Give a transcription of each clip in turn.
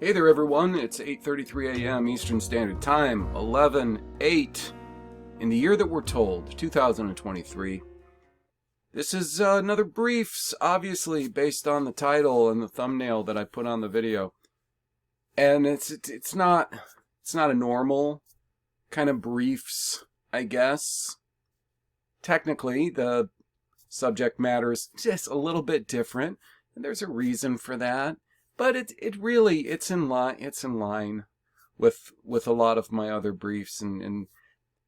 Hey there everyone, it's 8:33 a.m. Eastern Standard Time, 11/8 in the year that we're told, 2023. This is another briefs, obviously based on the title and the thumbnail that I put on the video. And it's not a normal kind of briefs, I guess. Technically, the subject matter is just a little bit different, and there's a reason for that. But it's in line with a lot of my other briefs, and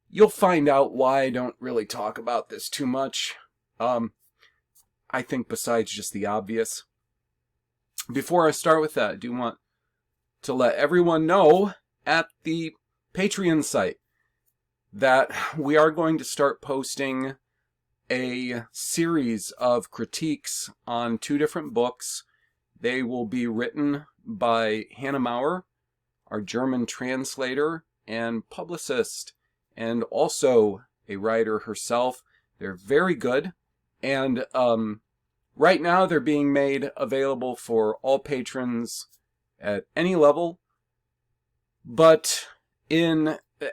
you'll find out why I don't really talk about this too much. I think besides just the obvious. Before I start with that, I do want to let everyone know at the Patreon site that we are going to start posting a series of critiques on 2 different books. They will be written by Hannah Maurer, our German translator and publicist, and also a writer herself. They're very good, and right now they're being made available for all patrons at any level. But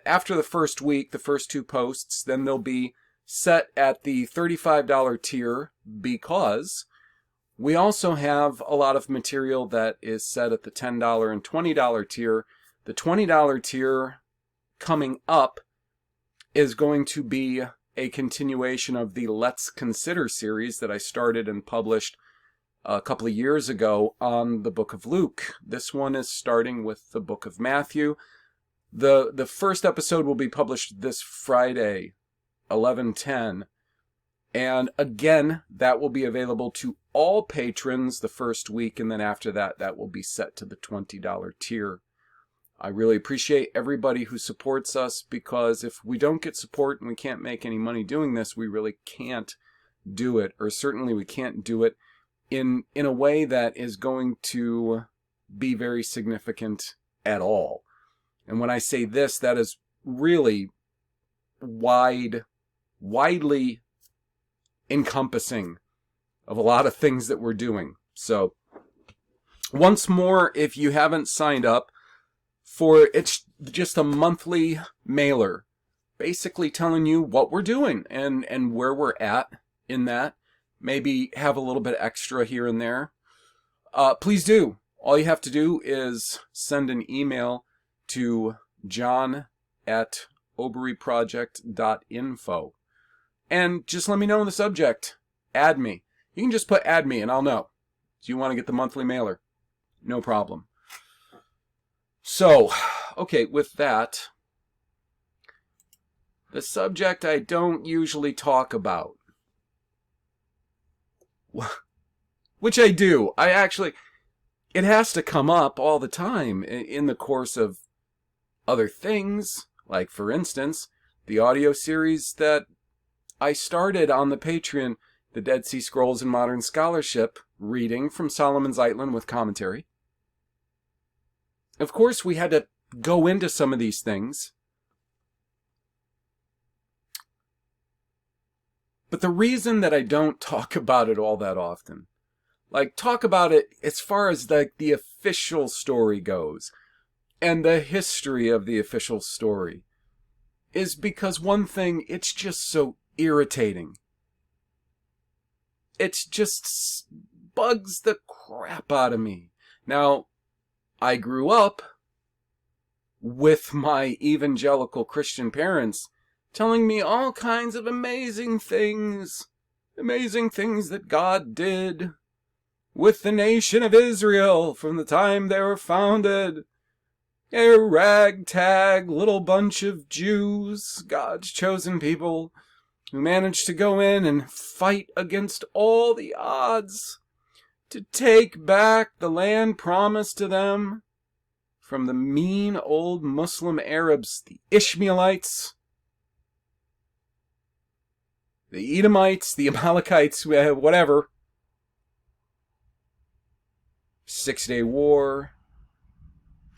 after the first week, the first 2 posts, then they'll be set at the $35 tier, because we also have a lot of material that is set at the $10 and $20 tier. The $20 tier coming up is going to be a continuation of the Let's Consider series that I started and published a couple of years ago on the book of Luke. This one is starting with the book of Matthew. The first episode will be published this Friday, 11/10. And again, that will be available to all patrons the first week, and then after that, that will be set to the $20 tier. I really appreciate everybody who supports us, because if we don't get support and we can't make any money doing this, we really can't do it, or certainly we can't do it in a way that is going to be very significant at all. And when I say this, that is really widely encompassing of a lot of things that we're doing. So once more, if you haven't signed up for, it's just a monthly mailer basically telling you what we're doing and where we're at in that. Maybe have a little bit extra here and there. Please do. All you have to do is send an email to john@oberyproject.info. And just let me know in the subject. Add me. You can just put add me and I'll know. Do you want to get the monthly mailer? No problem. So, okay, with that, the subject I don't usually talk about. Which I do. It has to come up all the time in the course of other things. Like, for instance, the audio series that I started on the Patreon, the Dead Sea Scrolls in Modern Scholarship, reading from Solomon Zeitlin with commentary. Of course, we had to go into some of these things. But the reason that I don't talk about it all that often, like talk about it as far as the official story goes, and the history of the official story, is because one thing, it's just so irritating. It just bugs the crap out of me. Now, I grew up with my evangelical Christian parents telling me all kinds of amazing things that God did with the nation of Israel from the time they were founded. A ragtag little bunch of Jews, God's chosen people, who managed to go in and fight against all the odds to take back the land promised to them from the mean old Muslim Arabs, the Ishmaelites, the Edomites, the Amalekites, whatever. 6-Day War,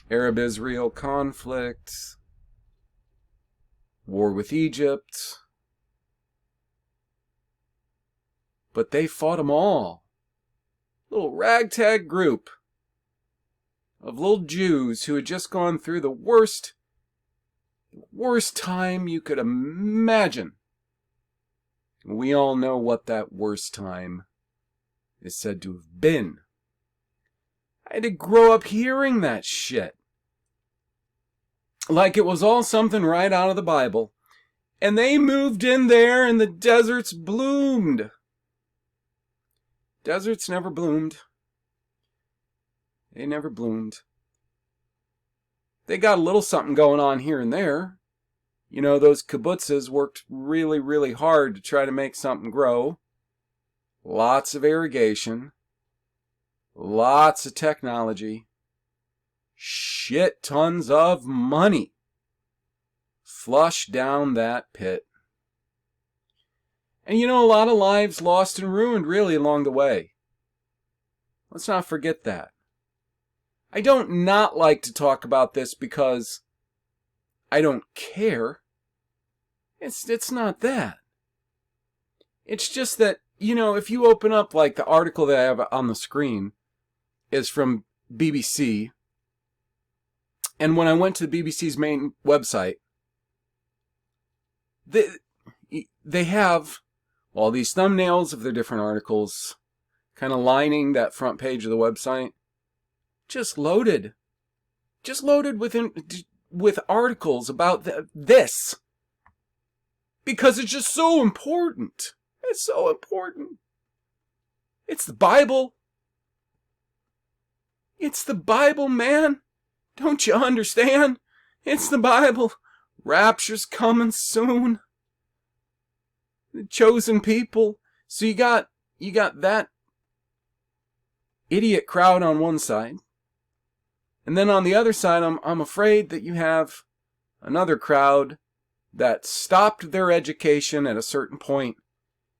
Arab-Israel conflict, war with Egypt. But they fought them all. Little ragtag group of little Jews who had just gone through the worst time you could imagine. We all know what that worst time is said to have been. I had to grow up hearing that shit. Like it was all something right out of the Bible. And they moved in there and the deserts bloomed. Deserts never bloomed. They never bloomed. They got a little something going on here and there. You know, those kibbutzes worked really, really hard to try to make something grow. Lots of irrigation. Lots of technology. Shit tons of money. Flush down that pit. And you know, a lot of lives lost and ruined really along the way. Let's not forget that. I don't not like to talk about this because I don't care. It's not that. It's just that, you know, if you open up like the article that I have on the screen is from BBC. And when I went to the BBC's main website, they have all these thumbnails of their different articles kind of lining that front page of the website. Just loaded with articles about this. Because it's just so important. It's so important. It's the Bible. It's the Bible, man. Don't you understand? It's the Bible. Rapture's coming soon. The chosen people. So you got that idiot crowd on one side. And then on the other side, I'm afraid that you have another crowd that stopped their education at a certain point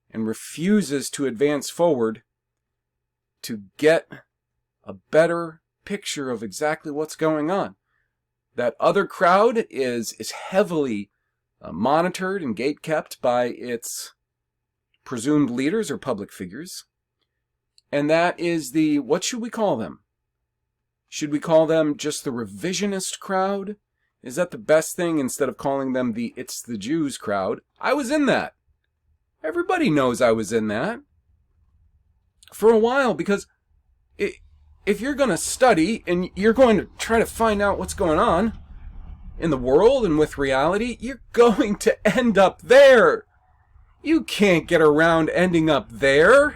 and refuses to advance forward to get a better picture of exactly what's going on. That other crowd is heavily monitored and gatekept by its presumed leaders or public figures. And that is the, what should we call them? Should we call them just the revisionist crowd? Is that the best thing instead of calling them the It's the Jews crowd? I was in that. Everybody knows I was in that. For a while, because if you're going to study and you're going to try to find out what's going on in the world and with reality, you're going to end up there. You can't get around ending up there.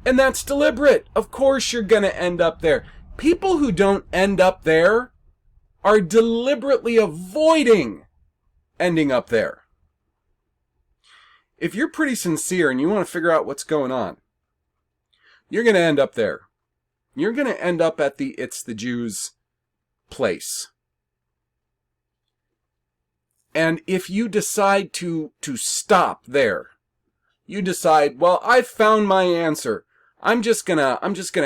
And that's deliberate. Of course you're going to end up there. People who don't end up there are deliberately avoiding ending up there. If you're pretty sincere and you want to figure out what's going on, you're going to end up there. You're going to end up at the It's the Jews place. And if you decide to stop there, you decide, well, I've found my answer. I'm just gonna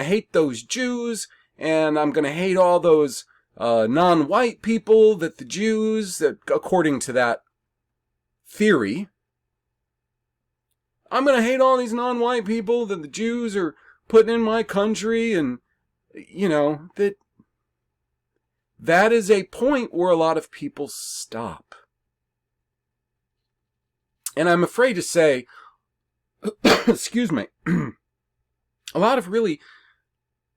hate those Jews, and I'm gonna hate all those non-white people that the Jews, that according to that theory, I'm gonna hate all these non-white people that the Jews are putting in my country, and you know that is a point where a lot of people stop. And I'm afraid to say, excuse me, a lot of really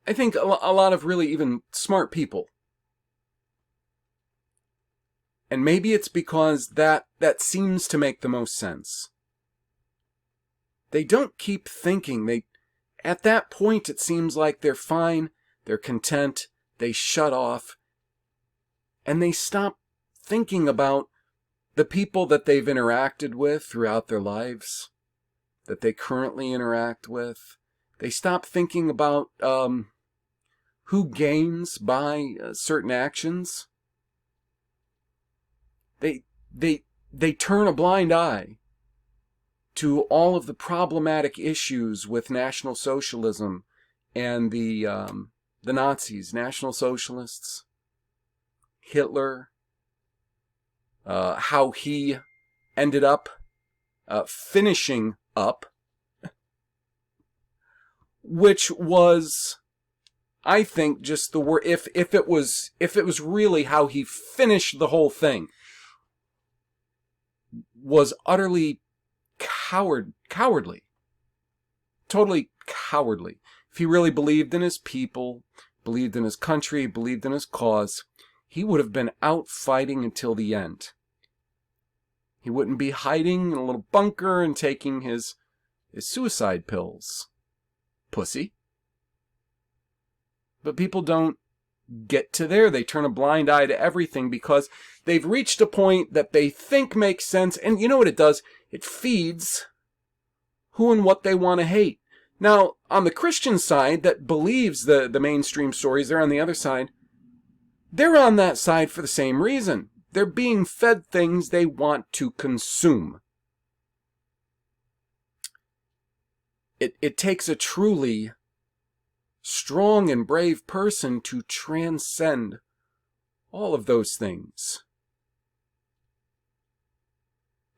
even smart people. And maybe it's because that seems to make the most sense. They don't keep thinking. At that point, it seems like they're fine, they're content, they shut off, and they stop thinking about the people that they've interacted with throughout their lives, that they currently interact with. They stop thinking about who gains by certain actions. They turn a blind eye to all of the problematic issues with National Socialism and the Nazis, National Socialists, Hitler, how he ended up finishing up, which was I think just the word, if it was really how he finished the whole thing, was utterly cowardly. Totally cowardly. If he really believed in his people, believed in his country, believed in his cause, he would have been out fighting until the end. He wouldn't be hiding in a little bunker and taking his suicide pills. Pussy. But people don't get to there. They turn a blind eye to everything because they've reached a point that they think makes sense. And you know what it does? It feeds who and what they want to hate. Now, on the Christian side that believes the mainstream stories, they're on the other side. They're on that side for the same reason. They're being fed things they want to consume. It takes a truly strong and brave person to transcend all of those things.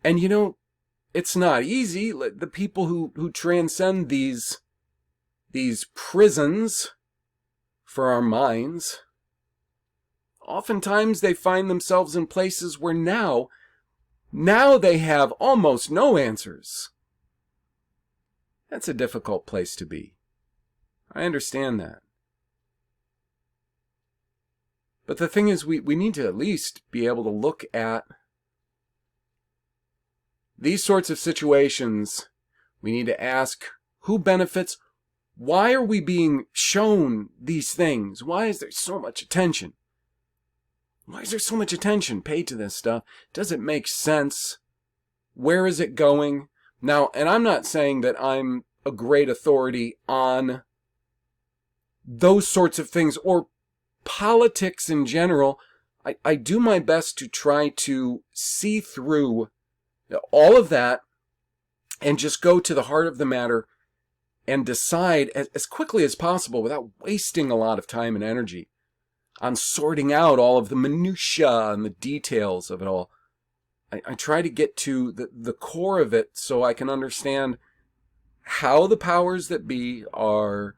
And you know, it's not easy. The people who transcend these prisons for our minds, oftentimes they find themselves in places where now they have almost no answers. That's a difficult place to be. I understand that. But the thing is, we need to at least be able to look at these sorts of situations. We need to ask, who benefits? Why are we being shown these things? Why is there so much attention? Why is there so much attention paid to this stuff? Does it make sense? Where is it going? Now, and I'm not saying that I'm a great authority on those sorts of things or politics in general. I do my best to try to see through all of that and just go to the heart of the matter and decide as quickly as possible without wasting a lot of time and energy on sorting out all of the minutiae and the details of it all. I try to get to the core of it so I can understand how the powers that be are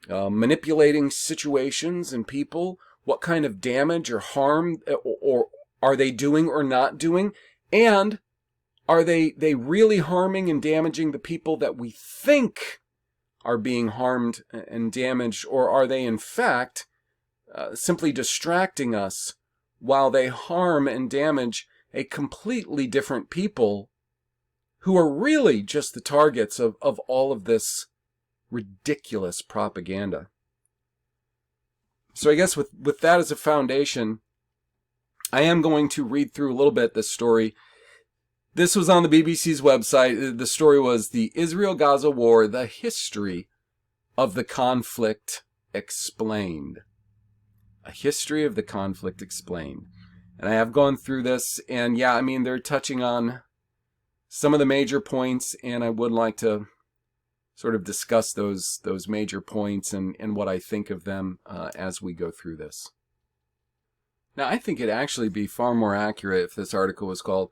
manipulating situations and people, what kind of damage or harm or are they doing or not doing, and are they really harming and damaging the people that we think are being harmed and damaged, or are they in fact simply distracting us while they harm and damage a completely different people who are really just the targets of all of this ridiculous propaganda. So I guess with that as a foundation, I am going to read through a little bit this story. This was on the BBC's website. The story was the Israel-Gaza War, the history of the conflict explained. A history of the conflict explained. And I have gone through this, and yeah, I mean, they're touching on some of the major points, and I would like to sort of discuss those major points and what I think of them as we go through this. Now, I think it'd actually be far more accurate if this article was called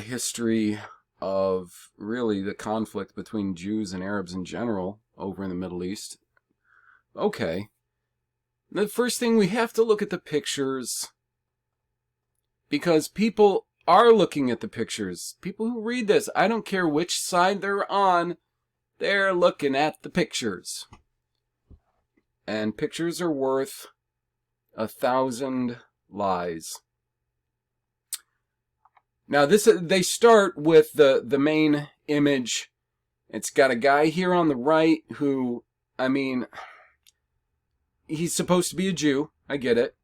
History of really the conflict between Jews and Arabs in general over in the Middle East. Okay. The first thing, we have to look at the pictures, because people are looking at the pictures. People who read this, I don't care which side they're on, they're looking at the pictures. And pictures are worth 1,000 lies. Now they start with the main image. It's got a guy here on the right who, I mean, he's supposed to be a Jew. I get it.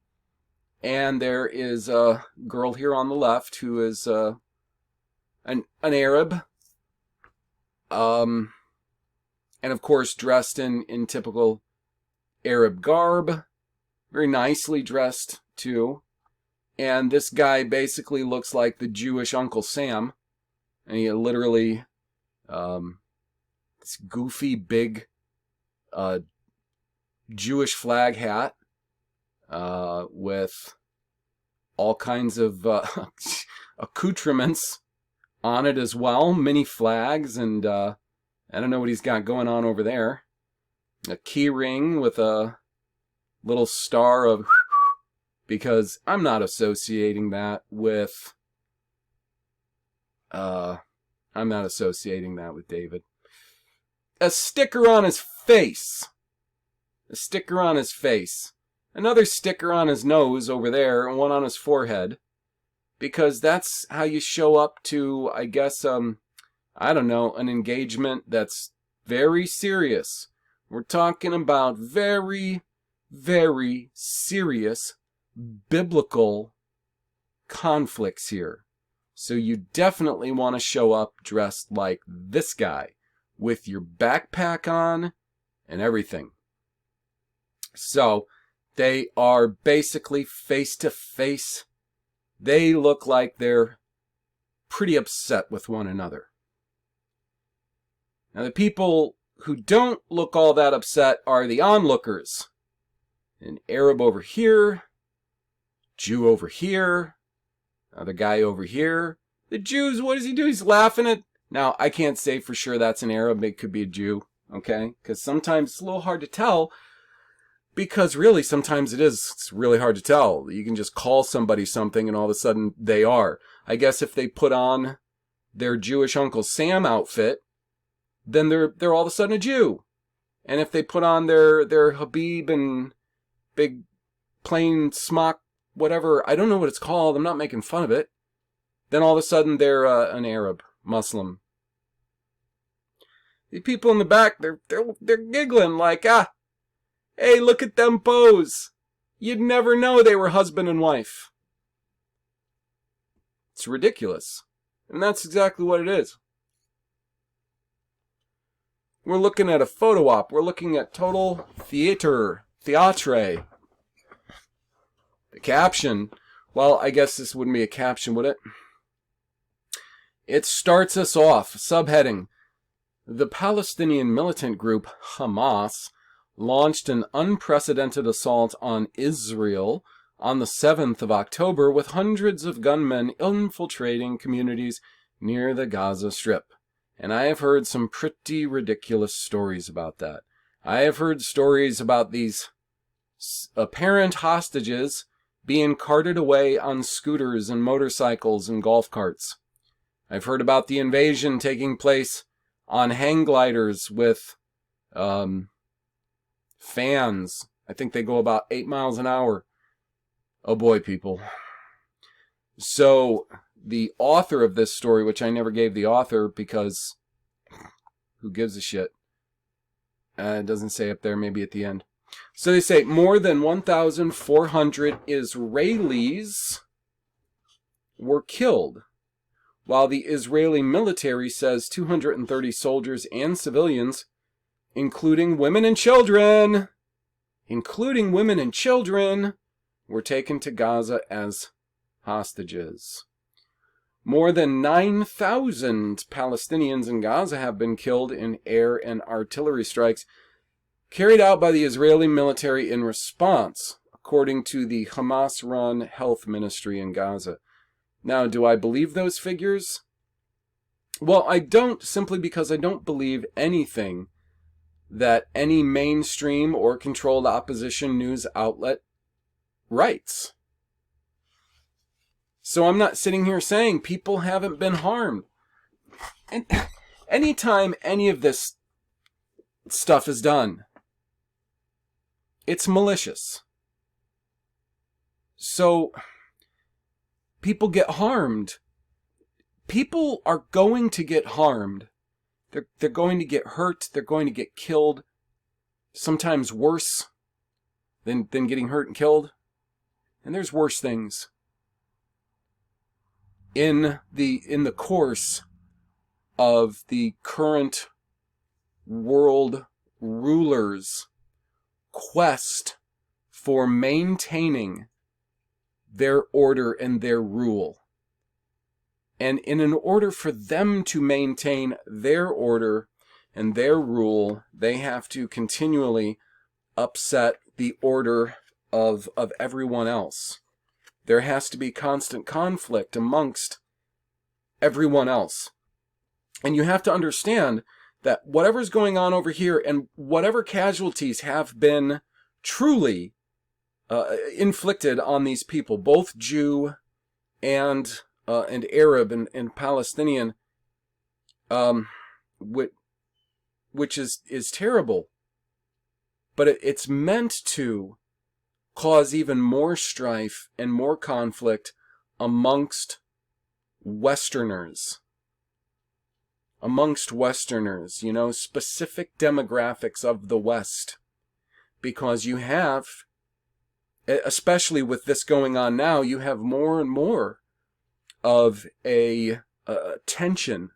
And there is a girl here on the left who is an Arab. And of course dressed in typical Arab garb. Very nicely dressed too. And this guy basically looks like the Jewish Uncle Sam. And he literally, this goofy big Jewish flag hat with all kinds of accoutrements on it as well. Many flags, and I don't know what he's got going on over there. a key ring with a little star of, because I'm not associating that with, David. A sticker on his face. A sticker on his face. Another sticker on his nose over there, and one on his forehead. Because that's how you show up to, I guess, I don't know, an engagement that's very serious. We're talking about very, very serious biblical conflicts here. So you definitely want to show up dressed like this guy, with your backpack on and everything. So they are basically face to face. They look like they're pretty upset with one another. Now the people who don't look all that upset are the onlookers. An Arab over here, Jew over here, another guy over here. The Jews, what does he do? He's laughing at... Now, I can't say for sure that's an Arab. It could be a Jew, okay? Because sometimes it's a little hard to tell. Because really, sometimes it's really hard to tell. You can just call somebody something and all of a sudden they are. I guess if they put on their Jewish Uncle Sam outfit, then they're all of a sudden a Jew. And if they put on their Habib and big plain smock, whatever, I don't know what it's called, I'm not making fun of it, then all of a sudden they're an Arab, Muslim. The people in the back, they're giggling like, hey, look at them pose. You'd never know they were husband and wife. It's ridiculous. And that's exactly what it is. We're looking at a photo op. We're looking at total theatre. The caption. Well, I guess this wouldn't be a caption, would it? It starts us off. Subheading. The Palestinian militant group Hamas launched an unprecedented assault on Israel on the 7th of October with hundreds of gunmen infiltrating communities near the Gaza Strip. And I have heard some pretty ridiculous stories about that. I have heard stories about these apparent hostages being carted away on scooters and motorcycles and golf carts. I've heard about the invasion taking place on hang gliders with fans. I think they go about 8 miles an hour. Oh boy, people. So the author of this story, which I never gave the author because who gives a shit? It doesn't say up there, maybe at the end. So they say more than 1,400 Israelis were killed, while the Israeli military says 230 soldiers and civilians, including women and children, were taken to Gaza as hostages. More than 9,000 Palestinians in Gaza have been killed in air and artillery strikes carried out by the Israeli military in response, according to the Hamas-run health ministry in Gaza. Now, do I believe those figures? Well, I don't, simply because I don't believe anything that any mainstream or controlled opposition news outlet writes. So I'm not sitting here saying people haven't been harmed. And anytime any of this stuff is done, it's malicious. So people get harmed. People are going to get harmed. They're going to get hurt. They're going to get killed. Sometimes worse than getting hurt and killed. And there's worse things. In the course of the current world rulers' quest for maintaining their order and their rule. And in an order for them to maintain their order and their rule, they have to continually upset the order of everyone else. There has to be constant conflict amongst everyone else. And you have to understand that whatever's going on over here and whatever casualties have been truly inflicted on these people, both Jew and Arab and Palestinian, which is terrible. But it's meant to cause even more strife and more conflict amongst Westerners. You know, specific demographics of the West. Because you have, especially with this going on now, you have more and more of a tension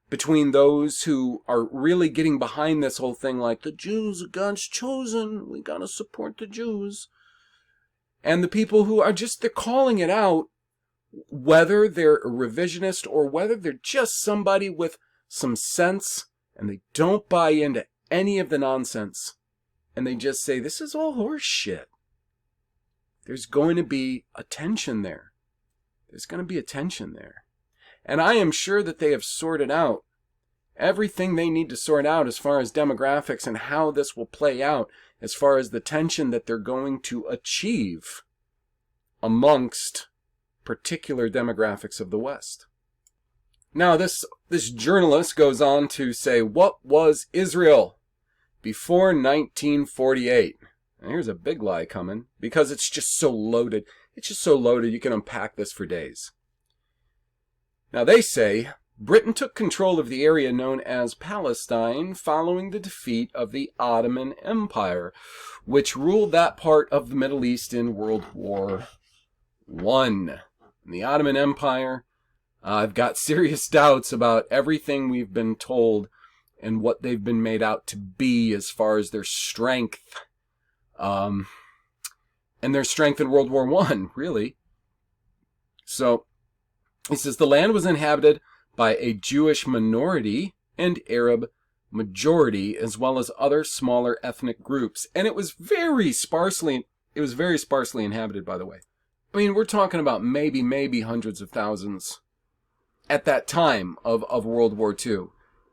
between those who are really getting behind this whole thing, like the Jews are God's chosen, we gotta support the Jews, and the people who are just, they're calling it out, whether they're a revisionist or whether they're just somebody with some sense and they don't buy into any of the nonsense and they just say, this is all horse shit. There's going to be a tension there. And I am sure that they have sorted out everything they need to sort out as far as demographics and how this will play out, as far as the tension that they're going to achieve amongst particular demographics of the West. Now, this journalist goes on to say, what was Israel before 1948? And here's a big lie coming, because it's just so loaded. You can unpack this for days. Now, they say Britain took control of the area known as Palestine following the defeat of the Ottoman Empire, which ruled that part of the Middle East in World War I. The Ottoman Empire, I've got serious doubts about everything we've been told and what they've been made out to be as far as their strength. And their strength in World War I, really. So, he says, the land was inhabited by a Jewish minority and Arab majority, as well as other smaller ethnic groups. And it was very sparsely inhabited, by the way. I mean, we're talking about maybe hundreds of thousands at that time of World War II.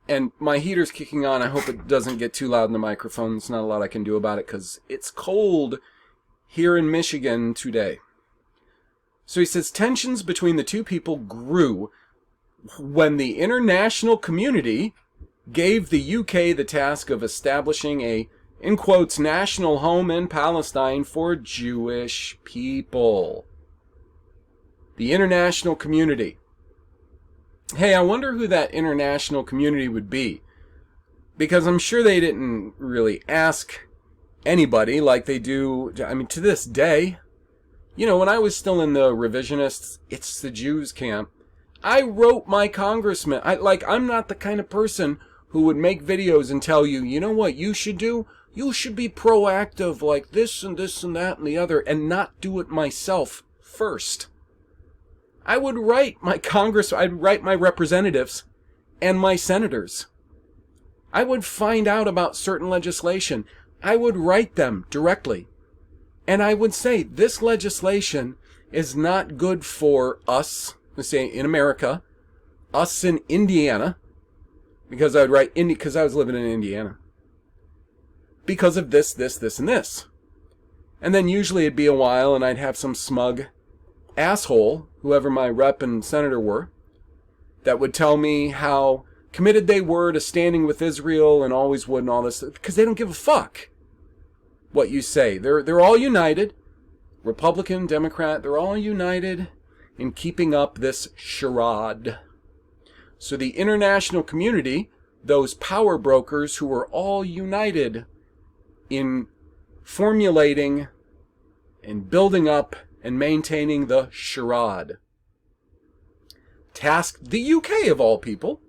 And my heater's kicking on. I hope it doesn't get too loud in the microphone. There's not a lot I can do about it because it's cold here in Michigan today. So he says tensions between the two people grew when the international community gave the UK the task of establishing a, in quotes, national home in Palestine for Jewish people. The international community. Hey, I wonder who that international community would be. Because I'm sure they didn't really ask anybody like they do, I mean, to this day. You know, when I was still in the revisionists, it's the Jews camp, I wrote my congressman. I'm not the kind of person who would make videos and tell you, you know what you should do? You should be proactive like this and this and that and the other, and not do it myself first. I would write my I'd write my representatives and my senators. I would find out about certain legislation. I would write them directly. And I would say, this legislation is not good for us, let's say in America, us in Indiana, because I would write, because I was living in Indiana, because of this, and this. And then usually it'd be a while and I'd have some smug asshole, whoever my rep and senator were, that would tell me how committed they were to standing with Israel and always would and all this, because they don't give a fuck what you say. They're all united, Republican, Democrat, they're all united in keeping up this charade. So the international community, those power brokers who are all united in formulating and building up and maintaining the charade, tasked the UK, of all people,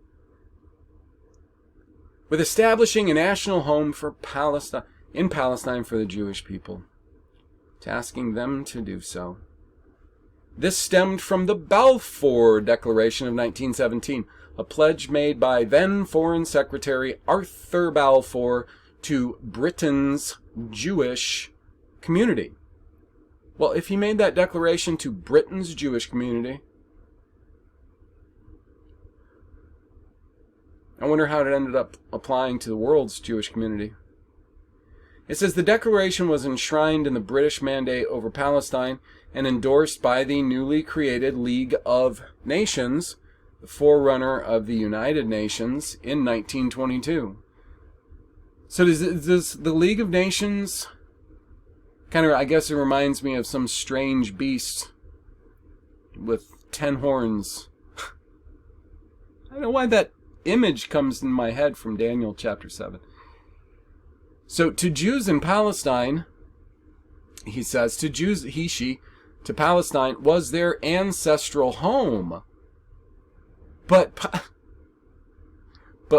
with establishing a national home for Palestine, in Palestine for the Jewish people, tasking them to do so. This stemmed from the Balfour Declaration of 1917, a pledge made by then Foreign Secretary Arthur Balfour to Britain's Jewish community. Well, if he made that declaration to Britain's Jewish community, I wonder how it ended up applying to the world's Jewish community. It says the declaration was enshrined in the British Mandate over Palestine and endorsed by the newly created League of Nations, the forerunner of the United Nations, in 1922. So does the League of Nations kind of, I guess it reminds me of some strange beast with 10 horns. I don't know why that image comes in my head from Daniel chapter 7. So to Jews in Palestine, he says, to Jews, to Palestine was their ancestral home. But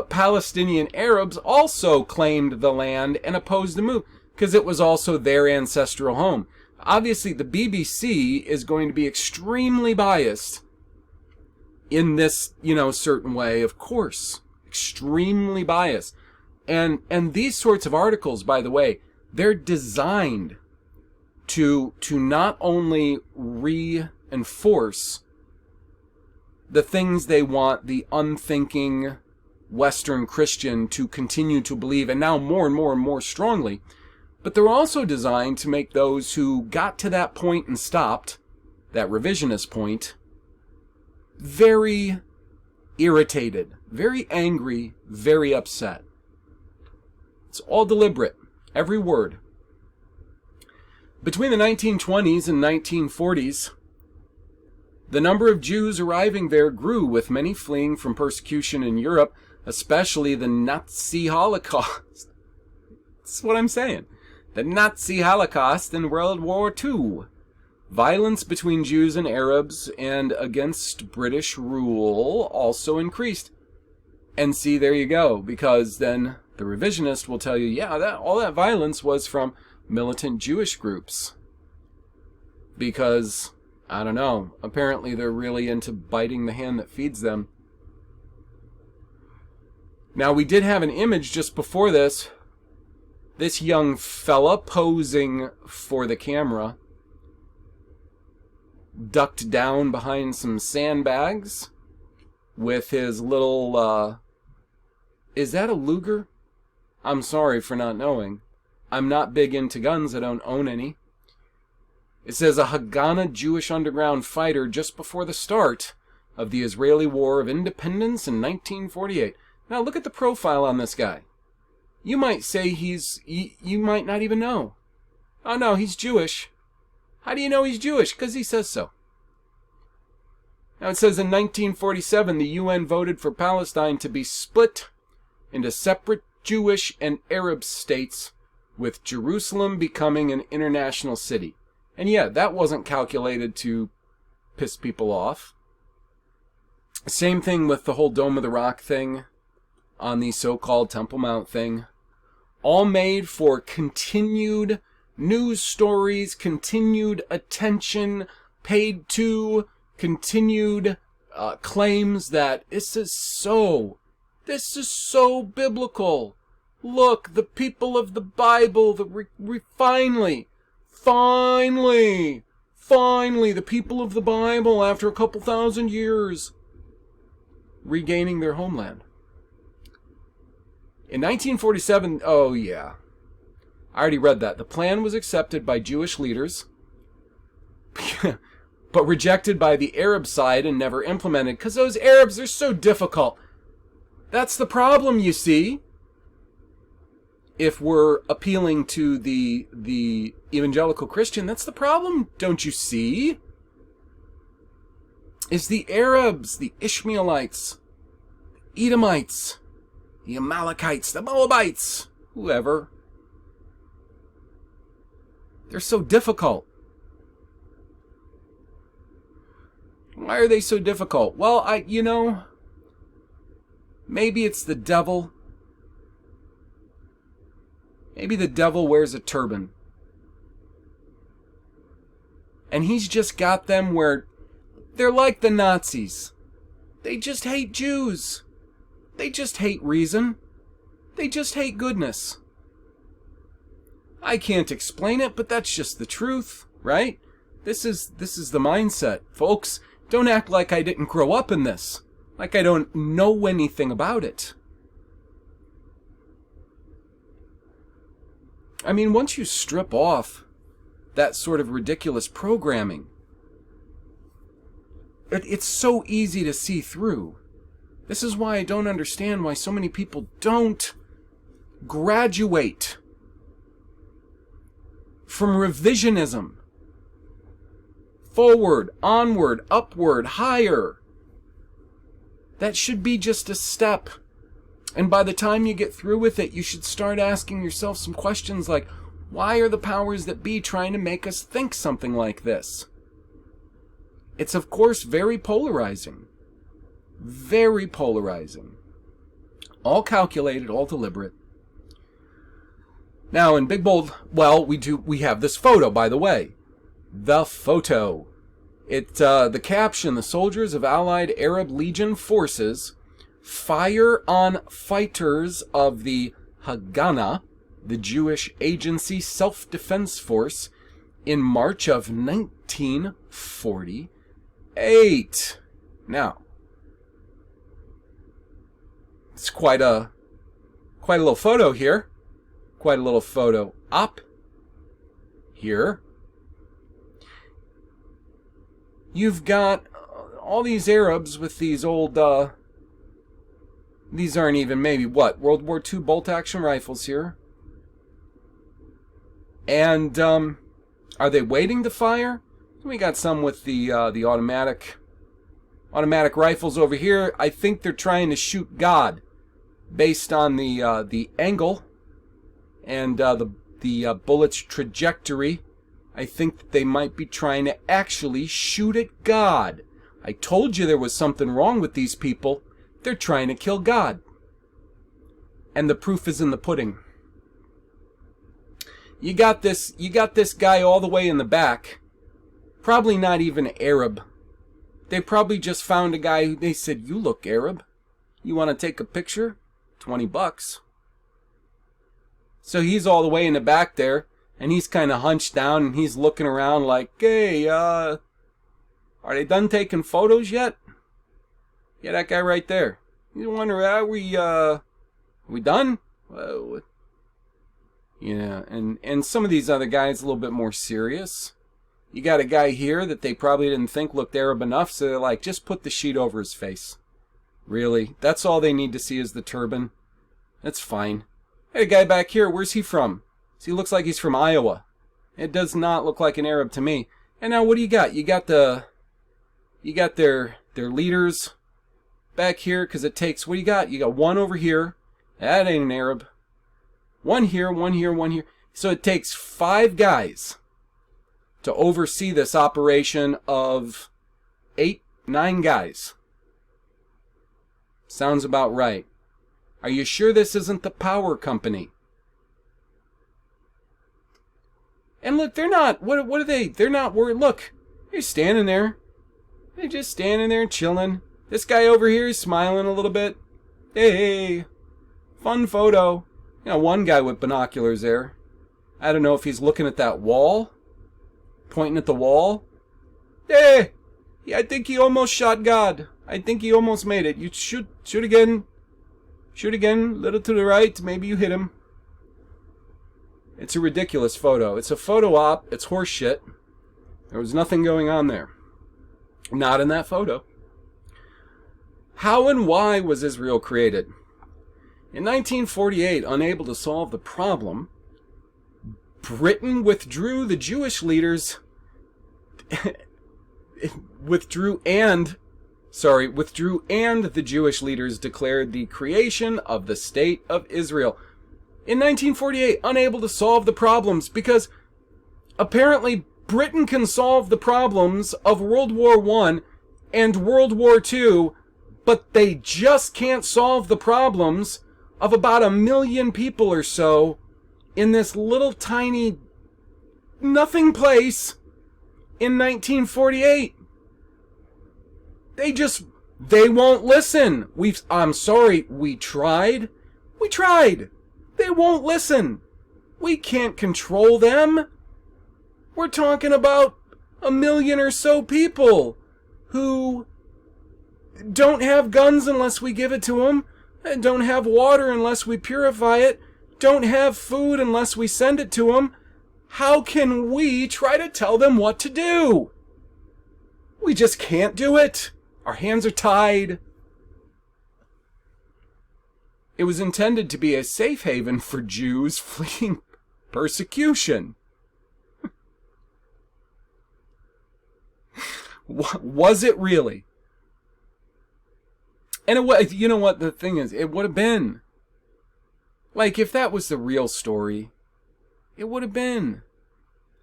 Palestinian Arabs also claimed the land and opposed the move because it was also their ancestral home. Obviously, the BBC is going to be extremely biased in this, certain way, of course. Extremely biased. And these sorts of articles, by the way, they're designed to not only reinforce the things they want the unthinking Western Christian to continue to believe, and now more and more and more strongly, but they're also designed to make those who got to that point and stopped, that revisionist point, very irritated, very angry, very upset. It's all deliberate, every word. Between the 1920s and 1940s, the number of Jews arriving there grew, with many fleeing from persecution in Europe, especially the Nazi Holocaust. That's what I'm saying. The Nazi Holocaust in World War II. Violence between Jews and Arabs and against British rule also increased. And see, there you go, because then the revisionist will tell you, yeah, all that violence was from militant Jewish groups. Because, I don't know, apparently they're really into biting the hand that feeds them. Now, we did have an image just before this. This young fella posing for the camera, ducked down behind some sandbags with his little, is that a Luger? I'm sorry for not knowing. I'm not big into guns. I don't own any. It says a Haganah Jewish underground fighter just before the start of the Israeli War of Independence in 1948. Now look at the profile on this guy. You might say you might not even know. Oh no, he's Jewish. How do you know he's Jewish? Because he says so. Now it says in 1947 the UN voted for Palestine to be split into separate Jewish and Arab states, with Jerusalem becoming an international city. And yeah, that wasn't calculated to piss people off. Same thing with the whole Dome of the Rock thing on the so-called Temple Mount thing. All made for continued news stories, continued attention paid to, continued claims that this is so biblical. Look, the people of the Bible, finally, the people of the Bible, after a couple thousand years, regaining their homeland. In 1947, oh yeah, I already read that. The plan was accepted by Jewish leaders, but rejected by the Arab side and never implemented, because those Arabs are so difficult. That's the problem, you see. If we're appealing to the evangelical Christian, that's the problem, don't you see? Is the Arabs, the Ishmaelites, the Edomites, the Amalekites, the Moabites, whoever. They're so difficult. Why are they so difficult? Well, maybe it's the devil. Maybe the devil wears a turban. And he's just got them where they're like the Nazis. They just hate Jews. They just hate reason. They just hate goodness. I can't explain it, but that's just the truth, right? This is the mindset. Folks, don't act like I didn't grow up in this. Like I don't know anything about it. I mean, once you strip off that sort of ridiculous programming, it's so easy to see through. This is why I don't understand why so many people don't graduate from revisionism. Forward, onward, upward, higher. That should be just a step. And by the time you get through with it, you should start asking yourself some questions like, why are the powers that be trying to make us think something like this? It's, of course, very polarizing. Very polarizing. All calculated, all deliberate. Now, in big bold, well, we have this photo, by the way. The photo. The caption, the soldiers of Allied Arab Legion forces fire on fighters of the Haganah, the Jewish Agency Self-Defense Force, in March of 1948. Now, it's quite a little photo here. Quite a little photo op here. You've got all these Arabs with these old, these aren't even maybe, what, World War II bolt-action rifles here. And, are they waiting to fire? We got some with the automatic rifles over here. I think they're trying to shoot God based on the angle and the bullet's trajectory. I think that they might be trying to actually shoot at God. I told you there was something wrong with these people. They're trying to kill God. And the proof is in the pudding. You got this guy all the way in the back. Probably not even Arab. They probably just found a guy who they said, "You look Arab. You want to take a picture? $20." So he's all the way in the back there. And he's kind of hunched down and he's looking around like, hey, are they done taking photos yet? Yeah, that guy right there. You wonder, are we done? Yeah, and some of these other guys a little bit more serious. You got a guy here that they probably didn't think looked Arab enough, so they're like, just put the sheet over his face. Really? That's all they need to see is the turban? That's fine. Hey, a guy back here, where's he from? He looks like he's from Iowa. It does not look like an Arab to me. And now what do you got? You got their leaders back here, because it takes, what do you got? You got one over here. That ain't an Arab. One here, one here, one here. So it takes 5 guys to oversee this operation of 8, 9 guys. Sounds about right. Are you sure this isn't the power company? And look, they're not, what are they? They're not worried. Look, they're standing there. They're just standing there chilling. This guy over here is smiling a little bit. Hey, fun photo. You know, one guy with binoculars there. I don't know if he's looking at that wall. Pointing at the wall. Hey, yeah, I think he almost shot God. I think he almost made it. You shoot again. Shoot again, little to the right. Maybe you hit him. It's a ridiculous photo. It's a photo op. It's horse shit. There was nothing going on there. Not in that photo. How and why was Israel created? In 1948, unable to solve the problem, Britain withdrew the Jewish leaders... withdrew and the Jewish leaders declared the creation of the State of Israel. In 1948, unable to solve the problems because apparently Britain can solve the problems of World War I and World War II, but they just can't solve the problems of about 1 million people or so in this little tiny nothing place in 1948. They won't listen. I'm sorry, we tried. They won't listen. We can't control them. We're talking about 1 million or so people who don't have guns unless we give it to them, and don't have water unless we purify it, don't have food unless we send it to them, how can we try to tell them what to do? We just can't do it. Our hands are tied. It was intended to be a safe haven for Jews fleeing persecution. Was it really? And it was, you know what the thing is, it would have been. Like, if that was the real story, it would have been.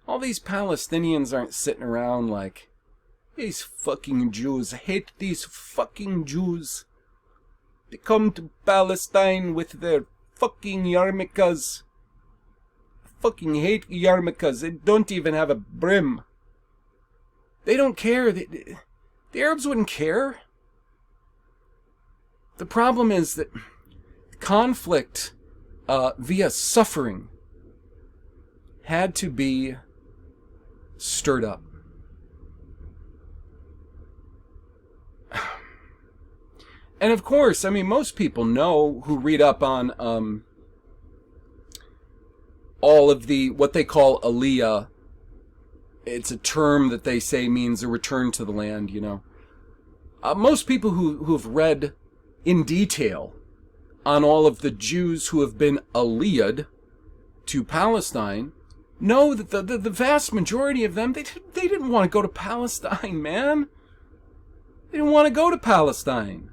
All these Palestinians aren't sitting around like, these fucking Jews, I hate these fucking Jews. They come to Palestine with their fucking yarmulkes. I fucking hate yarmulkes. They don't even have a brim. They don't care. The Arabs wouldn't care. The problem is that conflict via suffering had to be stirred up. And of course, I mean, most people know, who read up on all of the, what they call aliyah. It's a term that they say means a return to the land, you know. Most people who've read in detail on all of the Jews who have been aliyah'd to Palestine know that the vast majority of them, they didn't want to go to Palestine, man. They didn't want to go to Palestine.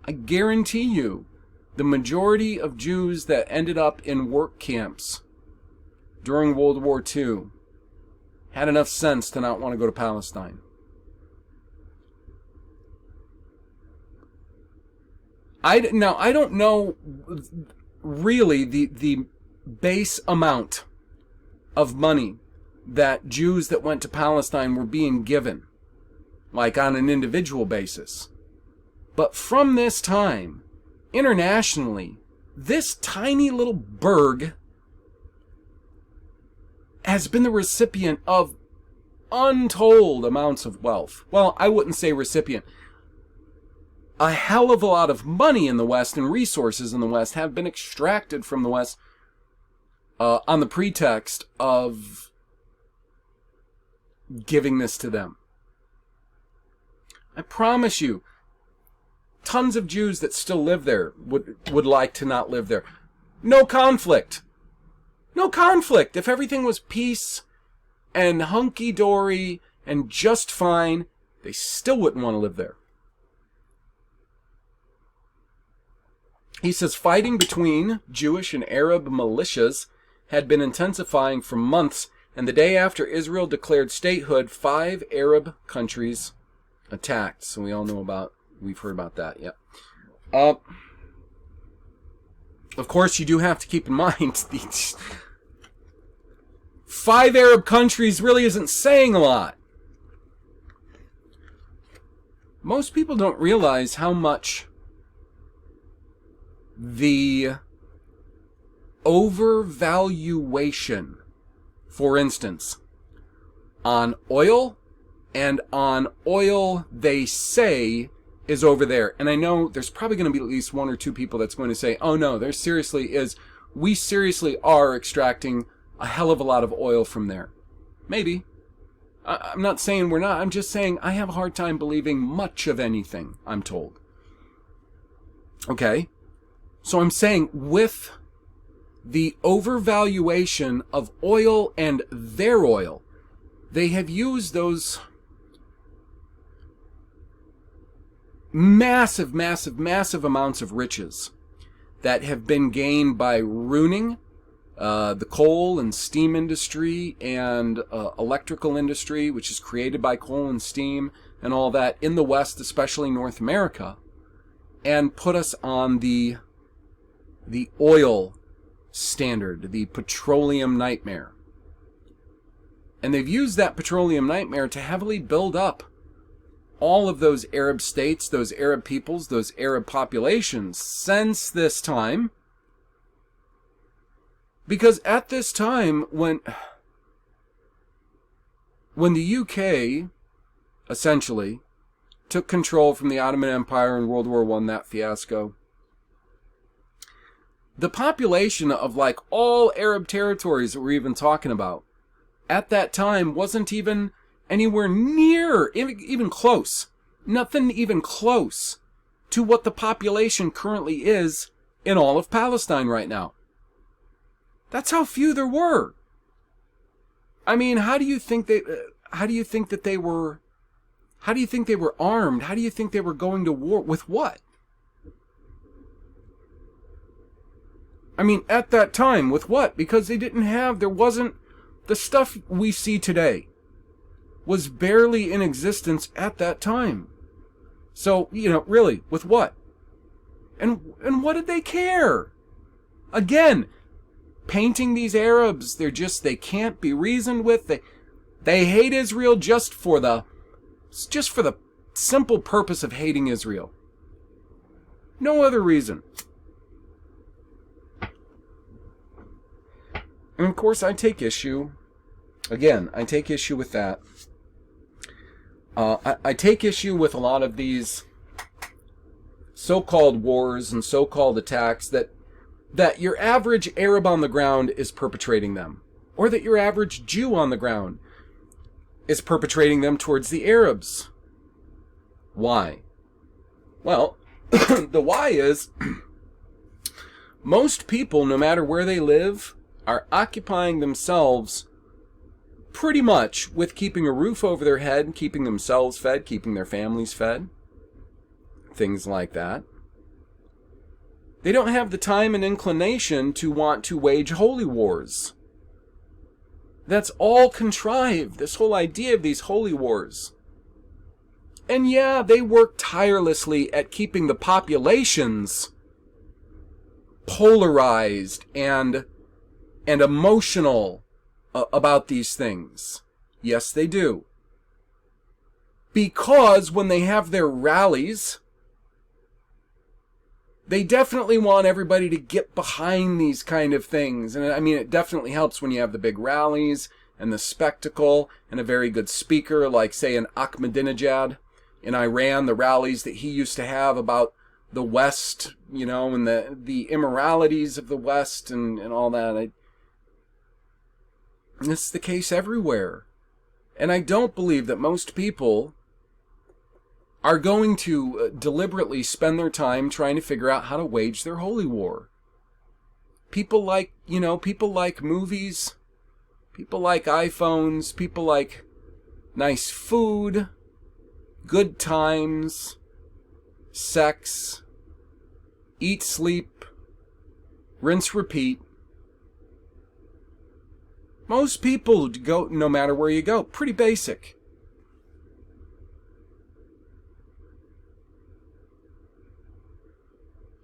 I guarantee you, the majority of Jews that ended up in work camps during World War II had enough sense to not want to go to Palestine. Now, I don't know really the base amount of money that Jews that went to Palestine were being given, like on an individual basis. But from this time, internationally, this tiny little burg has been the recipient of untold amounts of wealth. Well, I wouldn't say recipient. A hell of a lot of money in the West and resources in the West have been extracted from the West on the pretext of giving this to them. I promise you, tons of Jews that still live there would like to not live there. No conflict. No conflict. If everything was peace and hunky-dory and just fine, they still wouldn't want to live there. He says fighting between Jewish and Arab militias had been intensifying for months, and the day after Israel declared statehood, 5 Arab countries attacked. So we all know about, we've heard about that, yeah. Of course, you do have to keep in mind, these 5 Arab countries really isn't saying a lot. Most people don't realize how much the overvaluation, for instance, on oil, and on oil they say is over there. And I know there's probably going to be at least 1 or 2 people that's going to say, oh no, there seriously is. We seriously are extracting a hell of a lot of oil from there. Maybe. I'm not saying we're not. I'm just saying I have a hard time believing much of anything I'm told. Okay? So I'm saying with the overvaluation of oil and their oil, they have used those massive, massive, massive amounts of riches that have been gained by ruining the coal and steam industry and electrical industry, which is created by coal and steam and all that in the West, especially North America, and put us on the oil standard, the petroleum nightmare. And they've used that petroleum nightmare to heavily build up all of those Arab states, those Arab peoples, those Arab populations since this time. Because at this time, when the UK essentially took control from the Ottoman Empire in World War I, that fiasco, the population of like all Arab territories that we're even talking about at that time wasn't even anywhere near, even close. Nothing even close to what the population currently is in all of Palestine right now. That's how few there were. I mean, how do you think that they were armed? How do you think they were going to war? With what? I mean, at that time, with what? Because there wasn't, the stuff we see today was barely in existence at that time. So, really, with what? And what did they care? Again, painting these Arabs, they can't be reasoned with. They hate Israel just for the simple purpose of hating Israel. No other reason. And of course, I take issue with that. I take issue with a lot of these so-called wars and so-called attacks that your average Arab on the ground is perpetrating them, or that your average Jew on the ground is perpetrating them towards the Arabs. Why? Well, the why is most people, no matter where they live, are occupying themselves pretty much with keeping a roof over their head, keeping themselves fed, keeping their families fed, things like that. They don't have the time and inclination to want to wage holy wars. That's all contrived, this whole idea of these holy wars. And yeah, they work tirelessly at keeping the populations polarized and emotional about these things. Yes, they do. Because when they have their rallies, they definitely want everybody to get behind these kind of things. And I mean, it definitely helps when you have the big rallies and the spectacle and a very good speaker like, say, an Ahmadinejad in Iran, the rallies that he used to have about the West, and the immoralities of the West and all that. This is the case everywhere. And I don't believe that most people are going to deliberately spend their time trying to figure out how to wage their holy war. People like movies, people like iPhones, people like nice food, good times, sex, eat, sleep, rinse, repeat. Most people go, no matter where you go, pretty basic.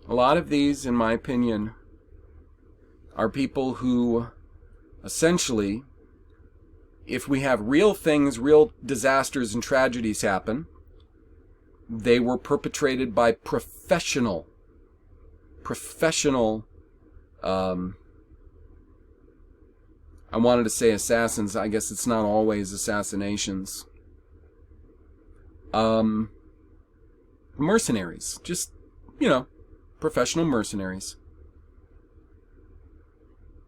A lot of these, in my opinion, are people who, essentially, if we have real things, real disasters and tragedies happen, they were perpetrated by professional, I wanted to say assassins. I guess it's not always assassinations. Mercenaries. Just, professional mercenaries.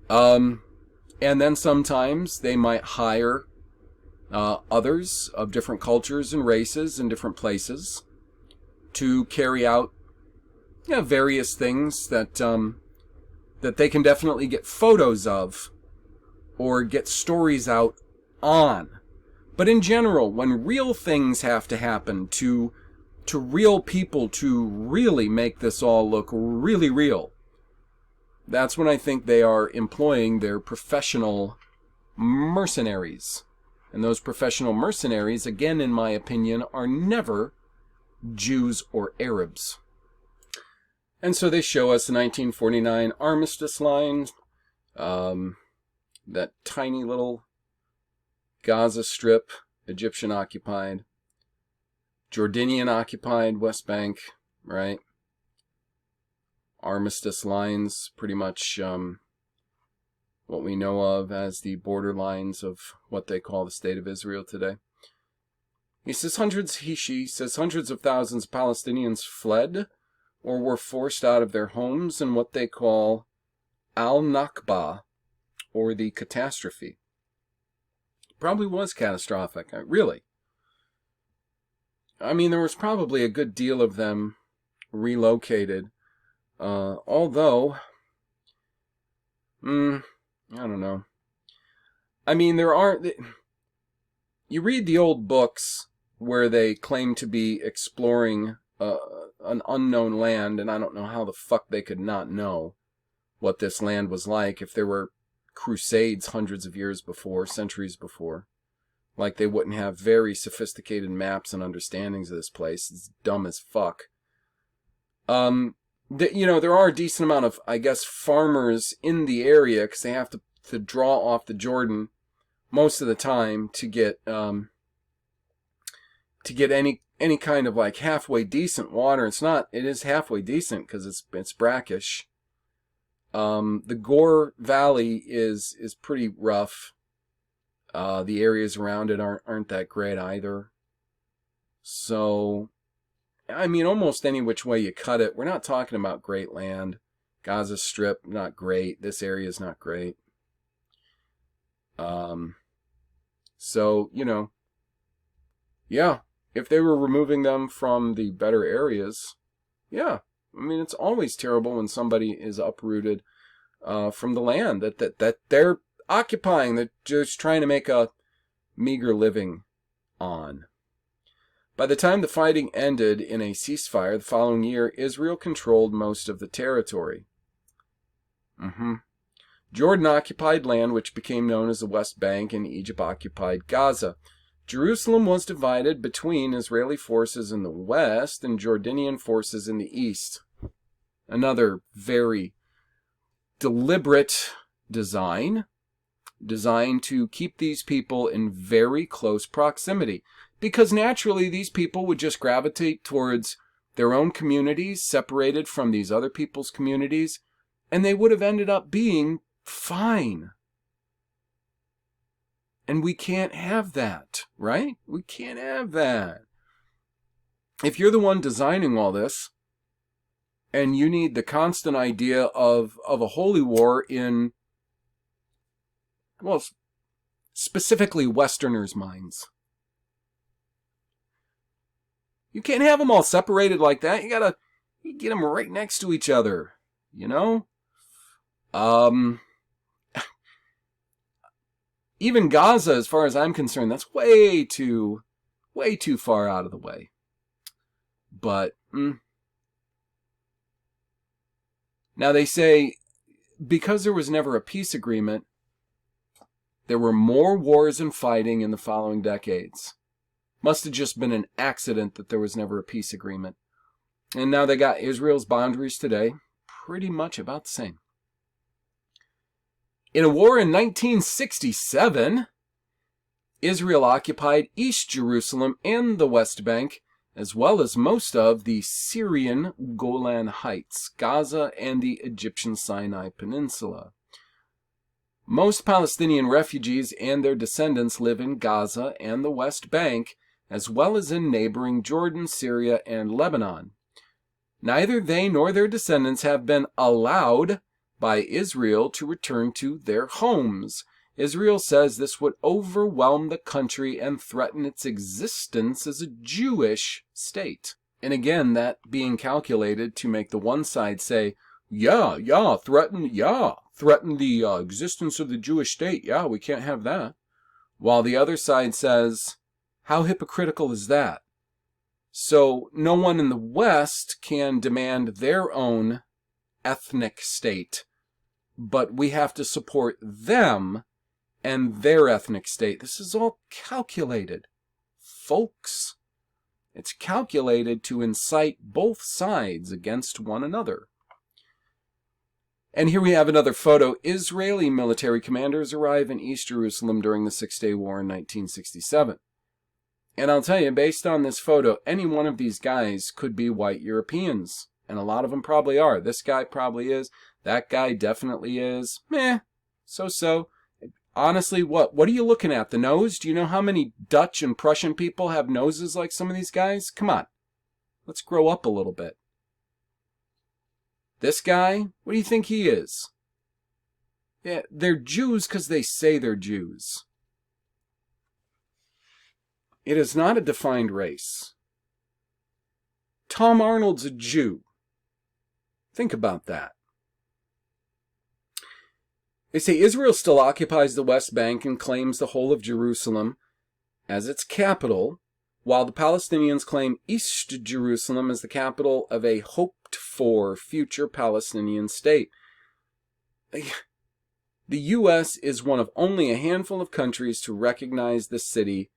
And then sometimes they might hire others of different cultures and races in different places to carry out various things that they can definitely get photos of or get stories out on. But in general, when real things have to happen to real people to really make this all look really real, that's when I think they are employing their professional mercenaries. And those professional mercenaries, again, in my opinion, are never Jews or Arabs. And so they show us the 1949 Armistice line, that tiny little Gaza Strip, Egyptian occupied, Jordanian occupied West Bank, right? Armistice lines, pretty much what we know of as the border lines of what they call the State of Israel today. She says hundreds of thousands of Palestinians fled or were forced out of their homes in what they call al-Nakba, or the catastrophe. Probably was catastrophic, really. I mean, there was probably a good deal of them relocated, although, I don't know. I mean, you read the old books where they claim to be exploring an unknown land, and I don't know how the fuck they could not know what this land was like if there were crusades hundreds of years before, centuries before. Like they wouldn't have very sophisticated maps and understandings of this place. It's dumb as fuck. There are a decent amount of, I guess, farmers in the area because they have to draw off the Jordan most of the time to get any kind of like halfway decent water. It is halfway decent because it's brackish. The Gore Valley is pretty rough. The areas around it aren't that great either. So, I mean, almost any which way you cut it, we're not talking about great land. Gaza Strip, not great. This area is not great. So, yeah, if they were removing them from the better areas, yeah. I mean, it's always terrible when somebody is uprooted from the land that they're occupying, that just trying to make a meager living on. By the time the fighting ended in a ceasefire the following year, Israel controlled most of the territory. Jordan occupied land which became known as the West Bank, and Egypt occupied Gaza. Jerusalem was divided between Israeli forces in the west and Jordanian forces in the east. Another very deliberate design to keep these people in very close proximity, because naturally these people would just gravitate towards their own communities, separated from these other people's communities, and they would have ended up being fine. And we can't have that, right? We can't have that. If you're the one designing all this, and you need the constant idea of a holy war in, well, specifically Westerners' minds, you can't have them all separated like that. You get them right next to each other, Even Gaza, as far as I'm concerned, that's way too far out of the way. But, now they say, because there was never a peace agreement, there were more wars and fighting in the following decades. Must have just been an accident that there was never a peace agreement. And now they got Israel's boundaries today, pretty much about the same. In a war in 1967, Israel occupied East Jerusalem and the West Bank, as well as most of the Syrian Golan Heights, Gaza, and the Egyptian Sinai Peninsula. Most Palestinian refugees and their descendants live in Gaza and the West Bank, as well as in neighboring Jordan, Syria, and Lebanon. Neither they nor their descendants have been allowed by Israel to return to their homes. Israel says this would overwhelm the country and threaten its existence as a Jewish state. And again, that being calculated to make the one side say, threaten the existence of the Jewish state. Yeah, we can't have that. While the other side says, how hypocritical is that? So no one in the West can demand their own ethnic state, but we have to support them and their ethnic state. This is all calculated, folks. It's calculated to incite both sides against one another. And here we have another photo. Israeli military commanders arrive in East Jerusalem during the Six-Day War in 1967. And I'll tell you, based on this photo, any one of these guys could be white Europeans. And a lot of them probably are. This guy probably is. That guy definitely is. So. Honestly, what are you looking at? The nose? Do you know how many Dutch and Prussian people have noses like some of these guys? Come on. Let's grow up a little bit. This guy, what do you think he is? Yeah, they're Jews because they say they're Jews. It is not a defined race. Tom Arnold's a Jew. Think about that. They say Israel still occupies the West Bank and claims the whole of Jerusalem as its capital, while the Palestinians claim East Jerusalem as the capital of a hoped-for future Palestinian state. The U.S. is one of only a handful of countries to recognize the city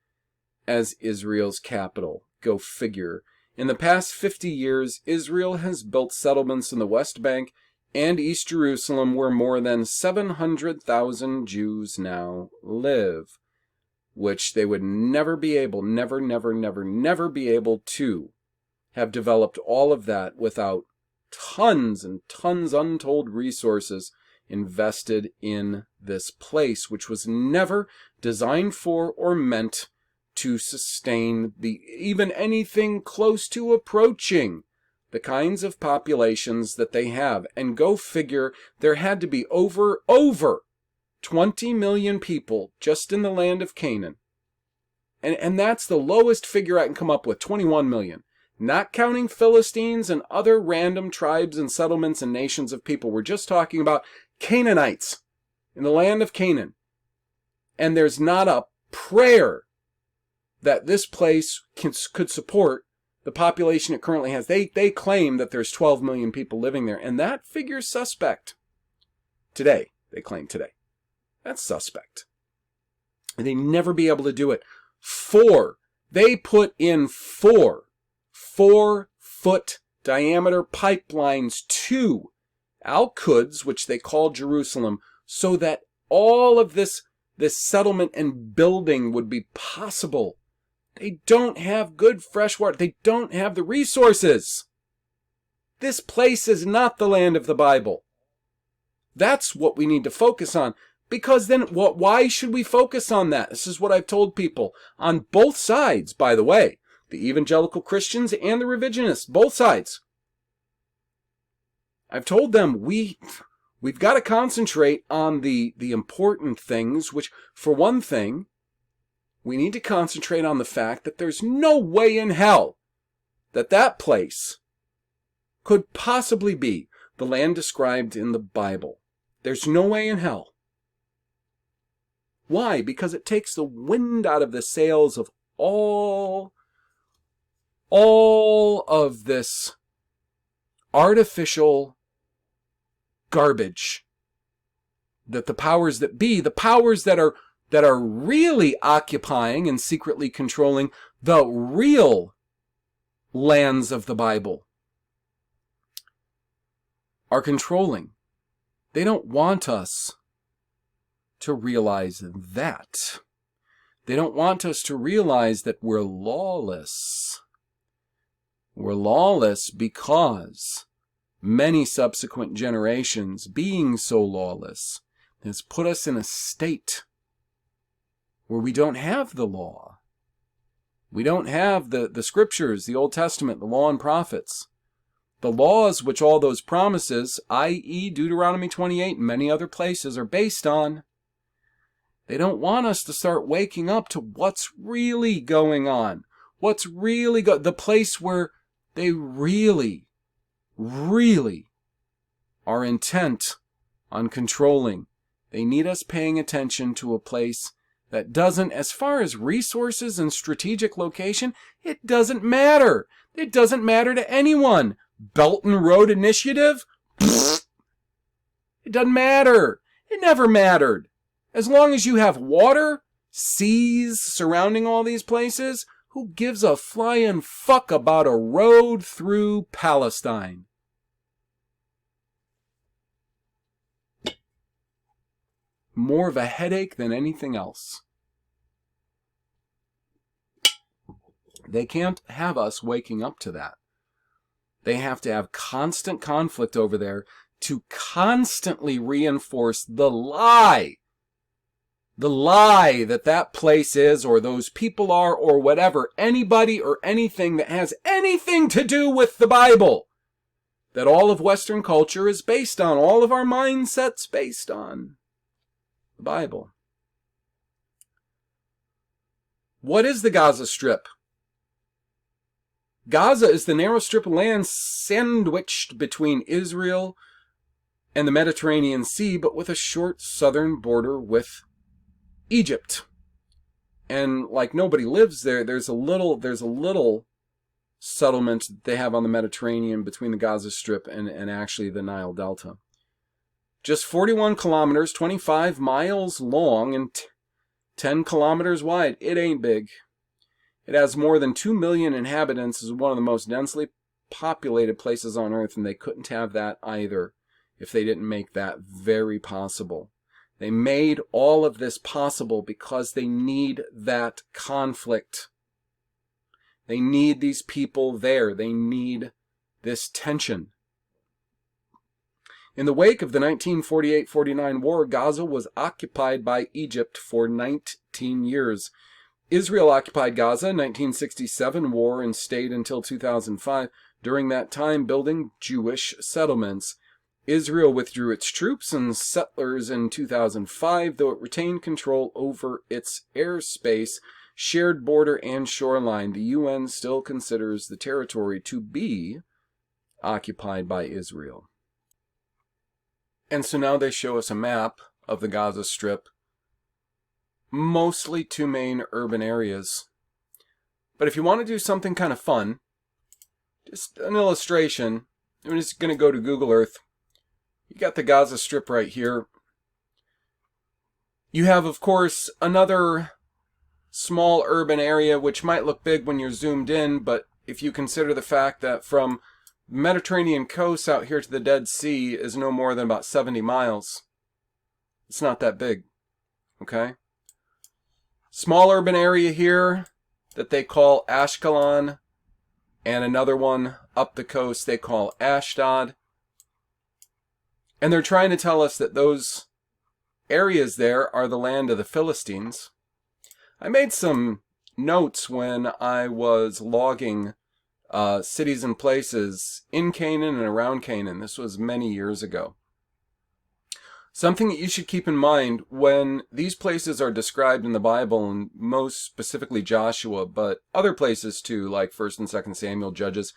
as Israel's capital. Go figure. In the past 50 years, Israel has built settlements in the West Bank and East Jerusalem where more than 700,000 Jews now live, which they would never be able, never be able to have developed all of that without tons and tons untold resources invested in this place, which was never designed for or meant to sustain even anything close to approaching the kinds of populations that they have. And go figure, there had to be over 20 million people just in the land of Canaan. And that's the lowest figure I can come up with, 21 million. Not counting Philistines and other random tribes and settlements and nations of people. We're just talking about Canaanites in the land of Canaan. And there's not a prayer that this place could support the population it currently has. They claim that there's 12 million people living there, and that figure's suspect. Today, they claim today. That's suspect. And they never be able to do it. They put in 4-foot diameter pipelines to Al-Quds, which they call Jerusalem, so that all of this settlement and building would be possible. They don't have good fresh water. They don't have the resources. This place is not the land of the Bible. That's what we need to focus on. Because then, why should we focus on that? This is what I've told people on both sides, by the way. The evangelical Christians and the revisionists, both sides. I've told them we've got to concentrate on the important things, which, for one thing, we need to concentrate on the fact that there's no way in hell that place could possibly be the land described in the Bible. There's no way in hell. Why? Because it takes the wind out of the sails of all of this artificial garbage that the powers that be, the powers that are really occupying and secretly controlling the real lands of the Bible, are controlling. They don't want us to realize that. They don't want us to realize that we're lawless. We're lawless because many subsequent generations, being so lawless, has put us in a state where we don't have the law. We don't have the scriptures, the Old Testament, the law and prophets. The laws which all those promises, i.e. Deuteronomy 28 and many other places, are based on. They don't want us to start waking up to what's really going on. What's really the place where they really are intent on controlling. They need us paying attention to a place that doesn't, as far as resources and strategic location, it doesn't matter. It doesn't matter to anyone. Belt and Road Initiative? Pfft. It doesn't matter. It never mattered. As long as you have water, seas surrounding all these places, who gives a flying fuck about a road through Palestine? More of a headache than anything else. They can't have us waking up to that. They have to have constant conflict over there to constantly reinforce the lie. The lie that place is, or those people are, or whatever, anybody or anything that has anything to do with the Bible, that all of Western culture is based on, all of our mindsets based on. the Bible. What is the Gaza Strip? Gaza is the narrow strip of land sandwiched between Israel and the Mediterranean Sea, but with a short southern border with Egypt. And like nobody lives there, there's a little settlement they have on the Mediterranean between the Gaza Strip and actually the Nile Delta. Just 41 kilometers, 25 miles long, and 10 kilometers wide. It ain't big. It has more than 2 million inhabitants, is one of the most densely populated places on Earth, and they couldn't have that either if they didn't make that very possible. They made all of this possible because they need that conflict. They need these people there. They need this tension. In the wake of the 1948-49 war, Gaza was occupied by Egypt for 19 years. Israel occupied Gaza in 1967 war and stayed until 2005, during that time building Jewish settlements. Israel withdrew its troops and settlers in 2005, though it retained control over its airspace, shared border, and shoreline. The UN still considers the territory to be occupied by Israel. And so now they show us a map of the Gaza Strip, mostly two main urban areas. But if you want to do something kind of fun, just an illustration, I'm just going to go to Google Earth. You got the Gaza Strip right here. You have, of course, another small urban area which might look big when you're zoomed in, but if you consider the fact that from Mediterranean coast out here to the Dead Sea is no more than about 70 miles, it's not that big, okay? Small urban area here that they call Ashkelon, and another one up the coast they call Ashdod. And they're trying to tell us that those areas there are the land of the Philistines. I made some notes when I was logging cities and places in Canaan and around Canaan. This was many years ago. Something that you should keep in mind when these places are described in the Bible, and most specifically Joshua, but other places too, like 1st and 2nd Samuel, Judges.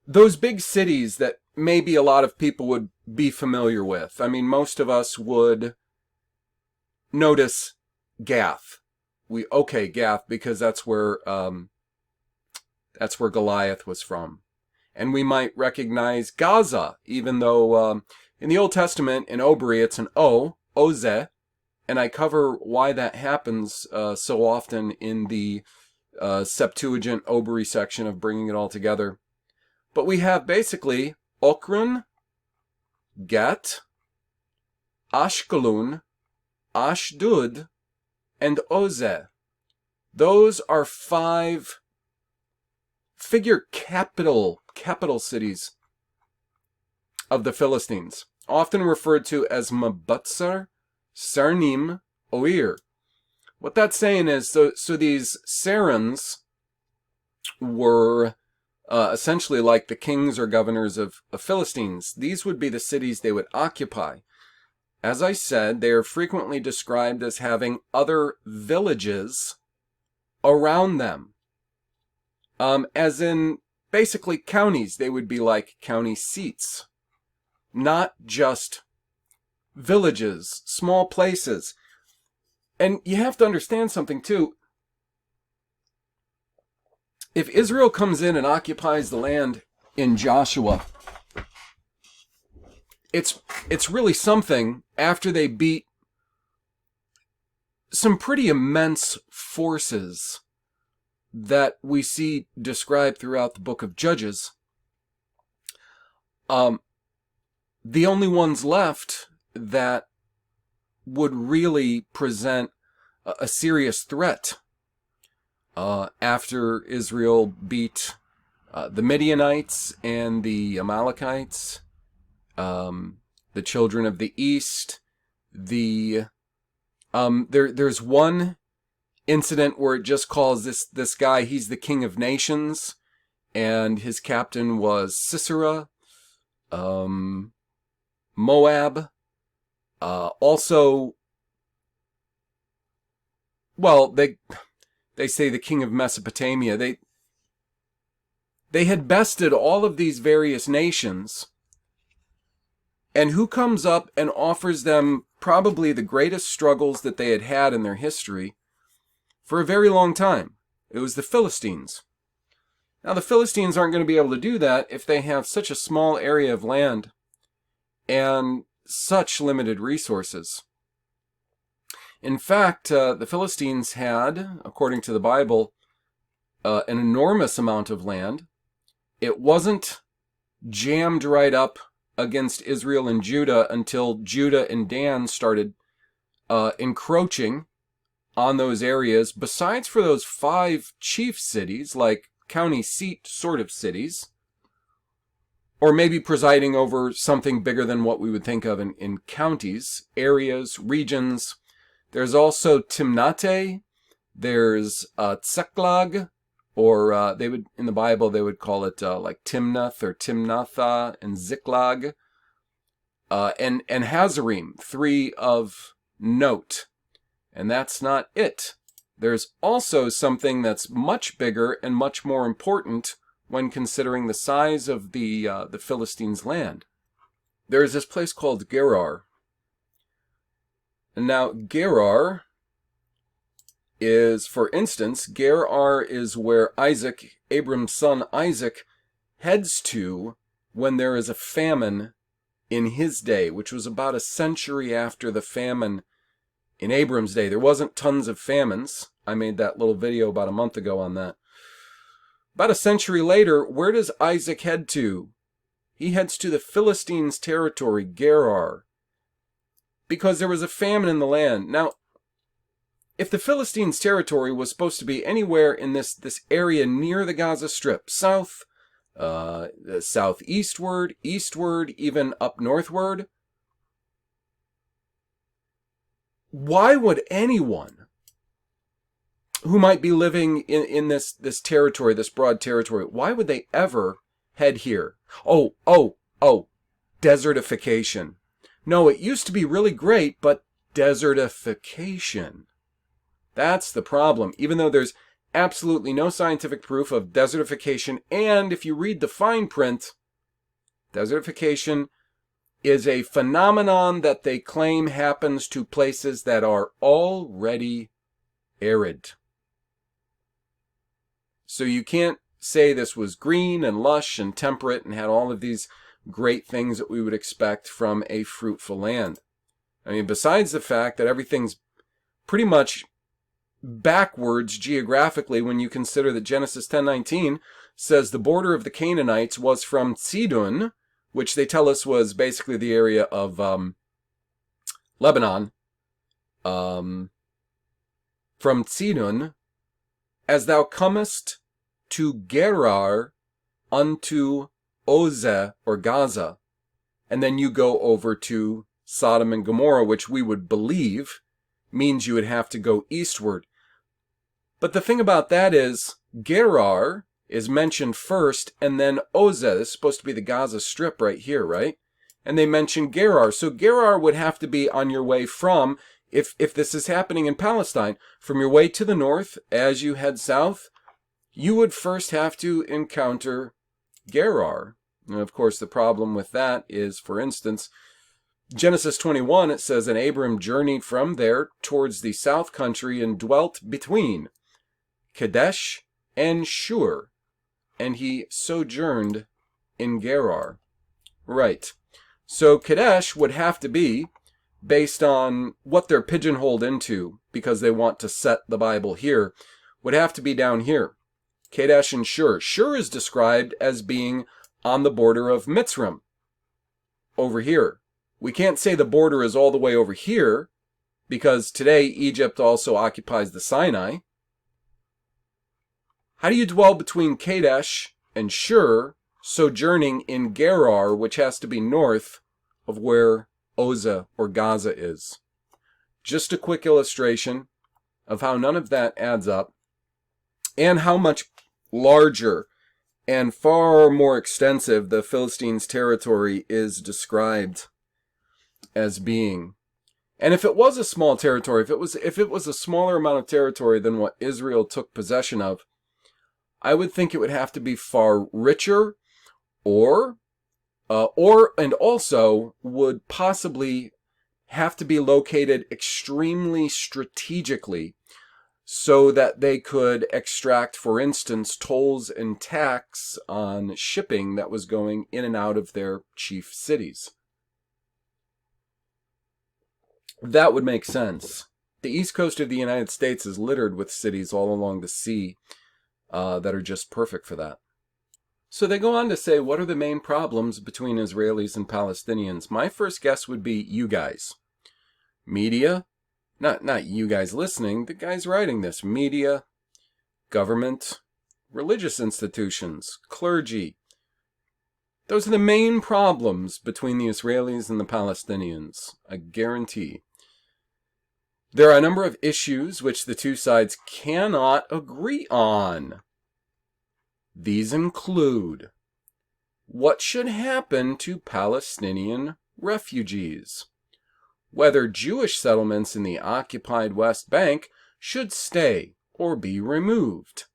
Those big cities that maybe a lot of people would be familiar with. I mean, most of us would notice Gath. Gath, because that's where Goliath was from. And we might recognize Gaza, even though in the Old Testament, in Obri, it's an O, Oze, and I cover why that happens so often in the Septuagint Obri section of Bringing It All Together. But we have basically Okran, Gat, Ashkelon, Ashdod, and Oze. Those are 5 figure capital cities of the Philistines, often referred to as Mabutzar, Sarnim, Oir. What that's saying is, so these Sarans were essentially like the kings or governors of Philistines. These would be the cities they would occupy. As I said, they are frequently described as having other villages around them. As in, basically counties. They would be like county seats. Not just villages, small places. And you have to understand something too. If Israel comes in and occupies the land in Joshua, it's really something after they beat some pretty immense forces that we see described throughout the book of Judges. The only ones left that would really present a serious threat after Israel beat the Midianites and the Amalekites, the children of the east. There's one incident where it just calls this guy, he's the king of nations, and his captain was Sisera, Moab, Also, well, they say the king of Mesopotamia. They had bested all of these various nations. And who comes up and offers them probably the greatest struggles that they had had in their history for a very long time? It was the Philistines. Now, the Philistines aren't going to be able to do that if they have such a small area of land and such limited resources. In fact, the Philistines had, according to the Bible, an enormous amount of land. It wasn't jammed right up against Israel and Judah until Judah and Dan started encroaching on those areas, besides for those 5 chief cities, like county seat sort of cities, or maybe presiding over something bigger than what we would think of in counties, areas, regions. There's also Timnate, there's Tzeklag, or they would, in the Bible, they would call it like Timnath or Timnatha, and Ziklag, and Hazarim, 3 of note. And that's not it. There's also something that's much bigger and much more important when considering the size of the Philistines' land. There's this place called Gerar. And now Gerar is, for instance, Gerar is where Isaac, Abram's son Isaac, heads to when there is a famine in his day, which was about a century after the famine in Abram's day. There wasn't tons of famines. I made that little video about a month ago on that. About a century later, where does Isaac head to? He heads to the Philistines' territory, Gerar, because there was a famine in the land. Now, if the Philistines' territory was supposed to be anywhere in this area near the Gaza Strip, southeastward, eastward, even up northward, why would anyone who might be living in this territory, this broad territory, why would they ever head here? Oh, desertification. No, it used to be really great, but desertification. That's the problem. Even though there's absolutely no scientific proof of desertification, and if you read the fine print, desertification is a phenomenon that they claim happens to places that are already arid. So you can't say this was green and lush and temperate and had all of these great things that we would expect from a fruitful land. I mean, besides the fact that everything's pretty much backwards geographically when you consider that Genesis 10:19 says the border of the Canaanites was from Sidon, which they tell us was basically the area of Lebanon, from Sidon, as thou comest to Gerar unto Oze or Gaza, and then you go over to Sodom and Gomorrah, which we would believe means you would have to go eastward. But the thing about that is, Gerar is mentioned first, and then Oze. This is supposed to be the Gaza Strip right here, right? And they mention Gerar. So Gerar would have to be on your way from, if this is happening in Palestine, from your way to the north, as you head south, you would first have to encounter Gerar. And of course, the problem with that is, for instance, Genesis 21, it says, and Abram journeyed from there towards the south country and dwelt between Kadesh and Shur, and he sojourned in Gerar. Right. So Kadesh would have to be, based on what they're pigeonholed into, because they want to set the Bible here, would have to be down here. Kadesh and Shur. Shur is described as being on the border of Mitzrayim, over here. We can't say the border is all the way over here, because today Egypt also occupies the Sinai. How do you dwell between Kadesh and Shur, sojourning in Gerar, which has to be north of where Oze or Gaza is? Just a quick illustration of how none of that adds up, and how much larger and far more extensive the Philistines' territory is described as being. And if it was a small territory, if it was a smaller amount of territory than what Israel took possession of, I would think it would have to be far richer, and also would possibly have to be located extremely strategically so that they could extract, for instance, tolls and tax on shipping that was going in and out of their chief cities. That would make sense. The east coast of the United States is littered with cities all along the sea that are just perfect for that. So they go on to say, what are the main problems between Israelis and Palestinians? My first guess would be you guys. Media, not you guys listening, the guys writing this. Media, government, religious institutions, clergy. Those are the main problems between the Israelis and the Palestinians, I guarantee. There are a number of issues which the two sides cannot agree on. These include what should happen to Palestinian refugees, whether Jewish settlements in the occupied West Bank should stay or be removed,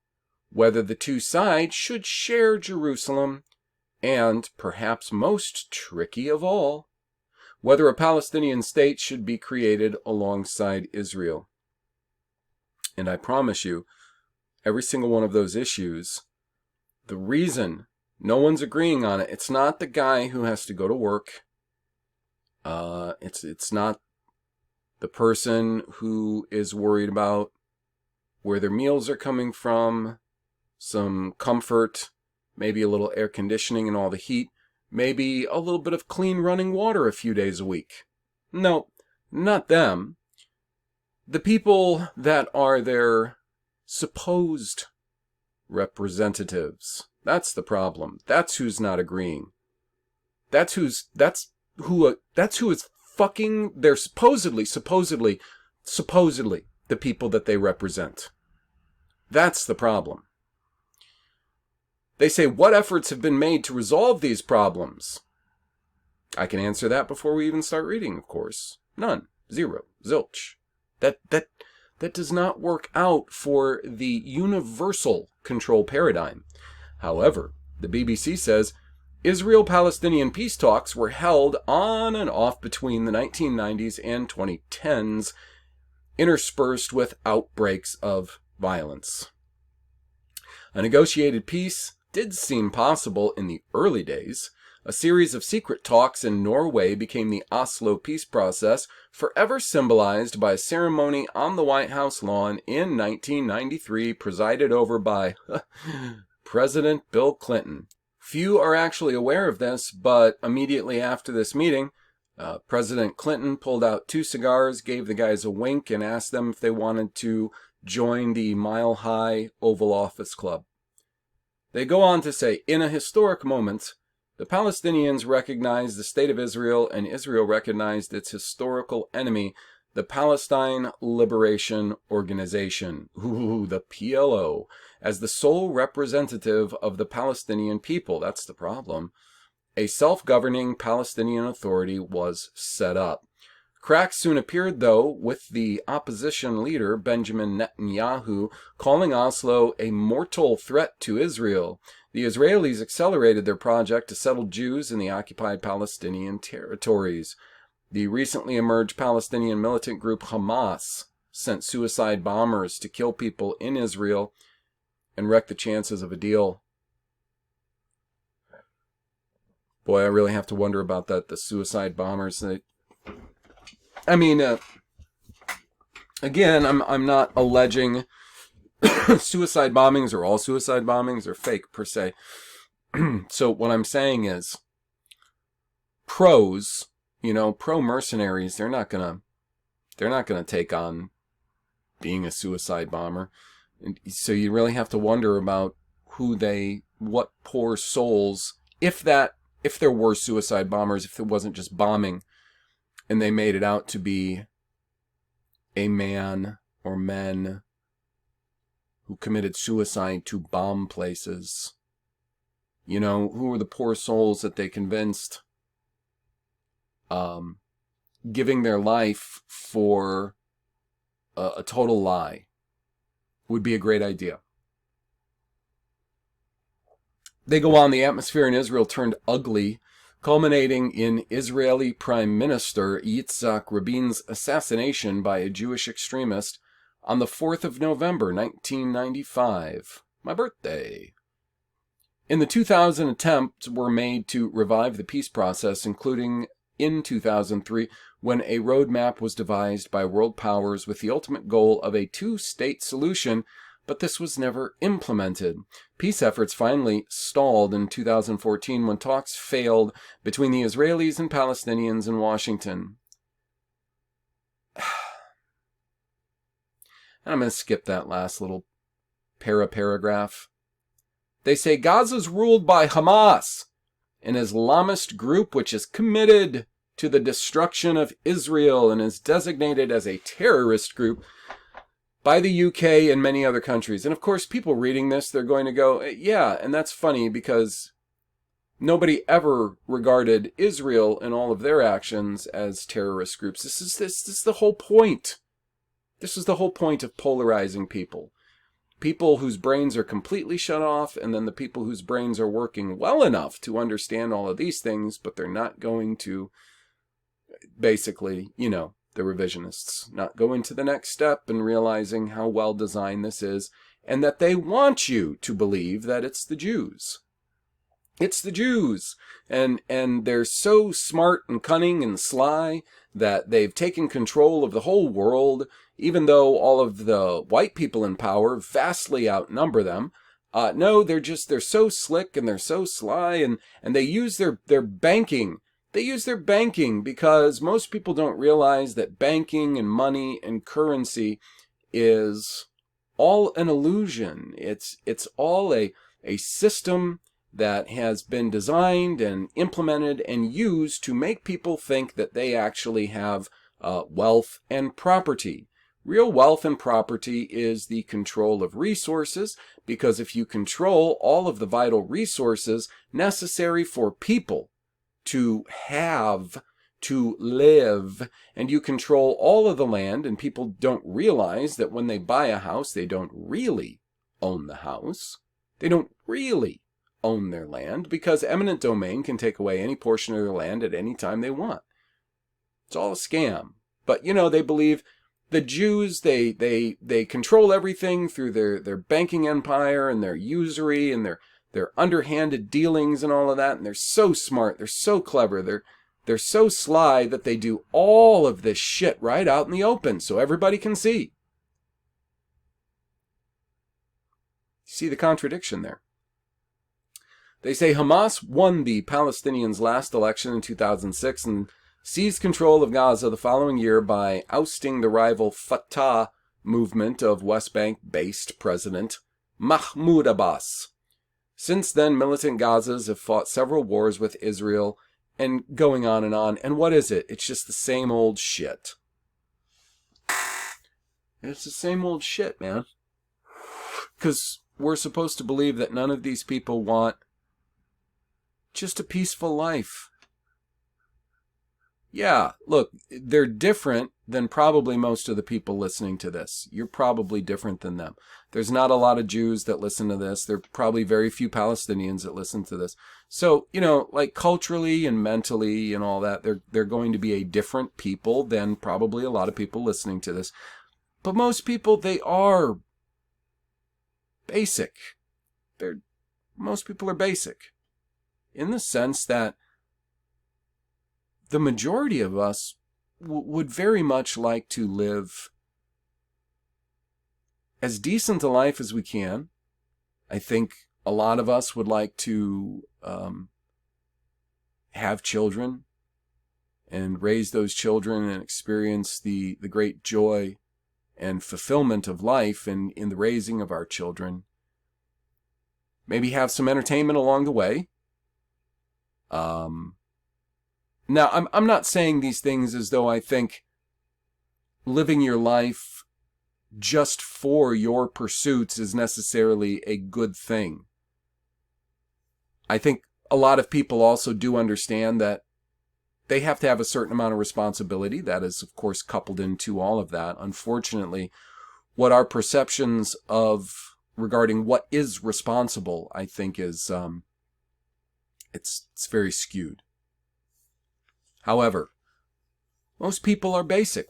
whether the two sides should share Jerusalem, and, perhaps most tricky of all, whether a Palestinian state should be created alongside Israel. And I promise you, every single one of those issues, the reason no one's agreeing on it, it's not the guy who has to go to work. It's not the person who is worried about where their meals are coming from, some comfort, maybe a little air conditioning and all the heat, maybe a little bit of clean running water a few days a week. No, not them. The people that are their supposed representatives. That's the problem. That's who's not agreeing. That's who is fucking, they're supposedly the people that they represent. That's the problem. They say, what efforts have been made to resolve these problems? I can answer that before we even start reading, of course. None. Zero. Zilch. That does not work out for the universal control paradigm. However, the BBC says, Israel-Palestinian peace talks were held on and off between the 1990s and 2010s, interspersed with outbreaks of violence. A negotiated peace did seem possible in the early days. A series of secret talks in Norway became the Oslo peace process, forever symbolized by a ceremony on the White House lawn in 1993, presided over by President Bill Clinton. Few are actually aware of this, but immediately after this meeting, President Clinton pulled out 2 cigars, gave the guys a wink, and asked them if they wanted to join the Mile High Oval Office Club. They go on to say, in a historic moment, the Palestinians recognized the State of Israel, and Israel recognized its historical enemy, the Palestine Liberation Organization, the PLO, as the sole representative of the Palestinian people. That's the problem. A self-governing Palestinian authority was set up. Cracks soon appeared, though, with the opposition leader, Benjamin Netanyahu, calling Oslo a mortal threat to Israel. The Israelis accelerated their project to settle Jews in the occupied Palestinian territories. The recently emerged Palestinian militant group Hamas sent suicide bombers to kill people in Israel and wreck the chances of a deal. Boy, I really have to wonder about that, the suicide bombers. Again, I'm not alleging suicide bombings or all suicide bombings are fake per se. So what I'm saying is, pro mercenaries, they're not gonna take on being a suicide bomber. And so you really have to wonder about what poor souls, if there were suicide bombers, if it wasn't just bombing, and they made it out to be a man or men who committed suicide to bomb places. Who were the poor souls that they convinced giving their life for a total lie would be a great idea. They go on, the atmosphere in Israel turned ugly, culminating in Israeli Prime Minister Yitzhak Rabin's assassination by a Jewish extremist on the 4th of November, 1995, my birthday. In the 2000 attempts were made to revive the peace process, including in 2003, when a roadmap was devised by world powers with the ultimate goal of a two-state solution, but this was never implemented. Peace efforts finally stalled in 2014 when talks failed between the Israelis and Palestinians in Washington. And I'm going to skip that last little paragraph. They say Gaza's ruled by Hamas, an Islamist group which is committed to the destruction of Israel and is designated as a terrorist group by the UK and many other countries. And of course, people reading this, they're going to go, yeah, and that's funny because nobody ever regarded Israel and all of their actions as terrorist groups. This is the whole point. This is the whole point of polarizing people. People whose brains are completely shut off, and then the people whose brains are working well enough to understand all of these things, but they're not going to, basically, the revisionists, not go into the next step and realizing how well designed this is, and that they want you to believe that it's the Jews. It's the Jews. And they're so smart and cunning and sly that they've taken control of the whole world, even though all of the white people in power vastly outnumber them. No, they're so slick and they're so sly, and they use their banking. They use their banking because most people don't realize that banking and money and currency is all an illusion. It's all a system that has been designed and implemented and used to make people think that they actually have wealth and property. Real wealth and property is the control of resources, because if you control all of the vital resources necessary for people to have, to live, and you control all of the land, and people don't realize that when they buy a house, they don't really own the house. They don't really own their land, because eminent domain can take away any portion of their land at any time they want. It's all a scam. But, they believe the Jews, they control everything through their banking empire and their usury and their underhanded dealings and all of that, and they're so smart, they're so clever, they're so sly that they do all of this shit right out in the open so everybody can see. See the contradiction there. They say Hamas won the Palestinians' last election in 2006 and seized control of Gaza the following year by ousting the rival Fatah movement of West Bank-based President Mahmoud Abbas. Since then, militant Gazas have fought several wars with Israel and going on. And what is it? It's just the same old shit. It's the same old shit, man. Because we're supposed to believe that none of these people want just a peaceful life. Yeah, look, they're different than probably most of the people listening to this. You're probably different than them. There's not a lot of Jews that listen to this. There are probably very few Palestinians that listen to this. So, like culturally and mentally and all that, they're going to be a different people than probably a lot of people listening to this. But most people, they are basic. Most people are basic in the sense that the majority of us would very much like to live as decent a life as we can. I think a lot of us would like to have children and raise those children and experience the great joy and fulfillment of life in the raising of our children. Maybe have some entertainment along the way. Now, I'm not saying these things as though I think living your life just for your pursuits is necessarily a good thing. I think a lot of people also do understand that they have to have a certain amount of responsibility. That is, of course, coupled into all of that. Unfortunately, what our perceptions of regarding what is responsible, I think, is it's very skewed. However, most people are basic.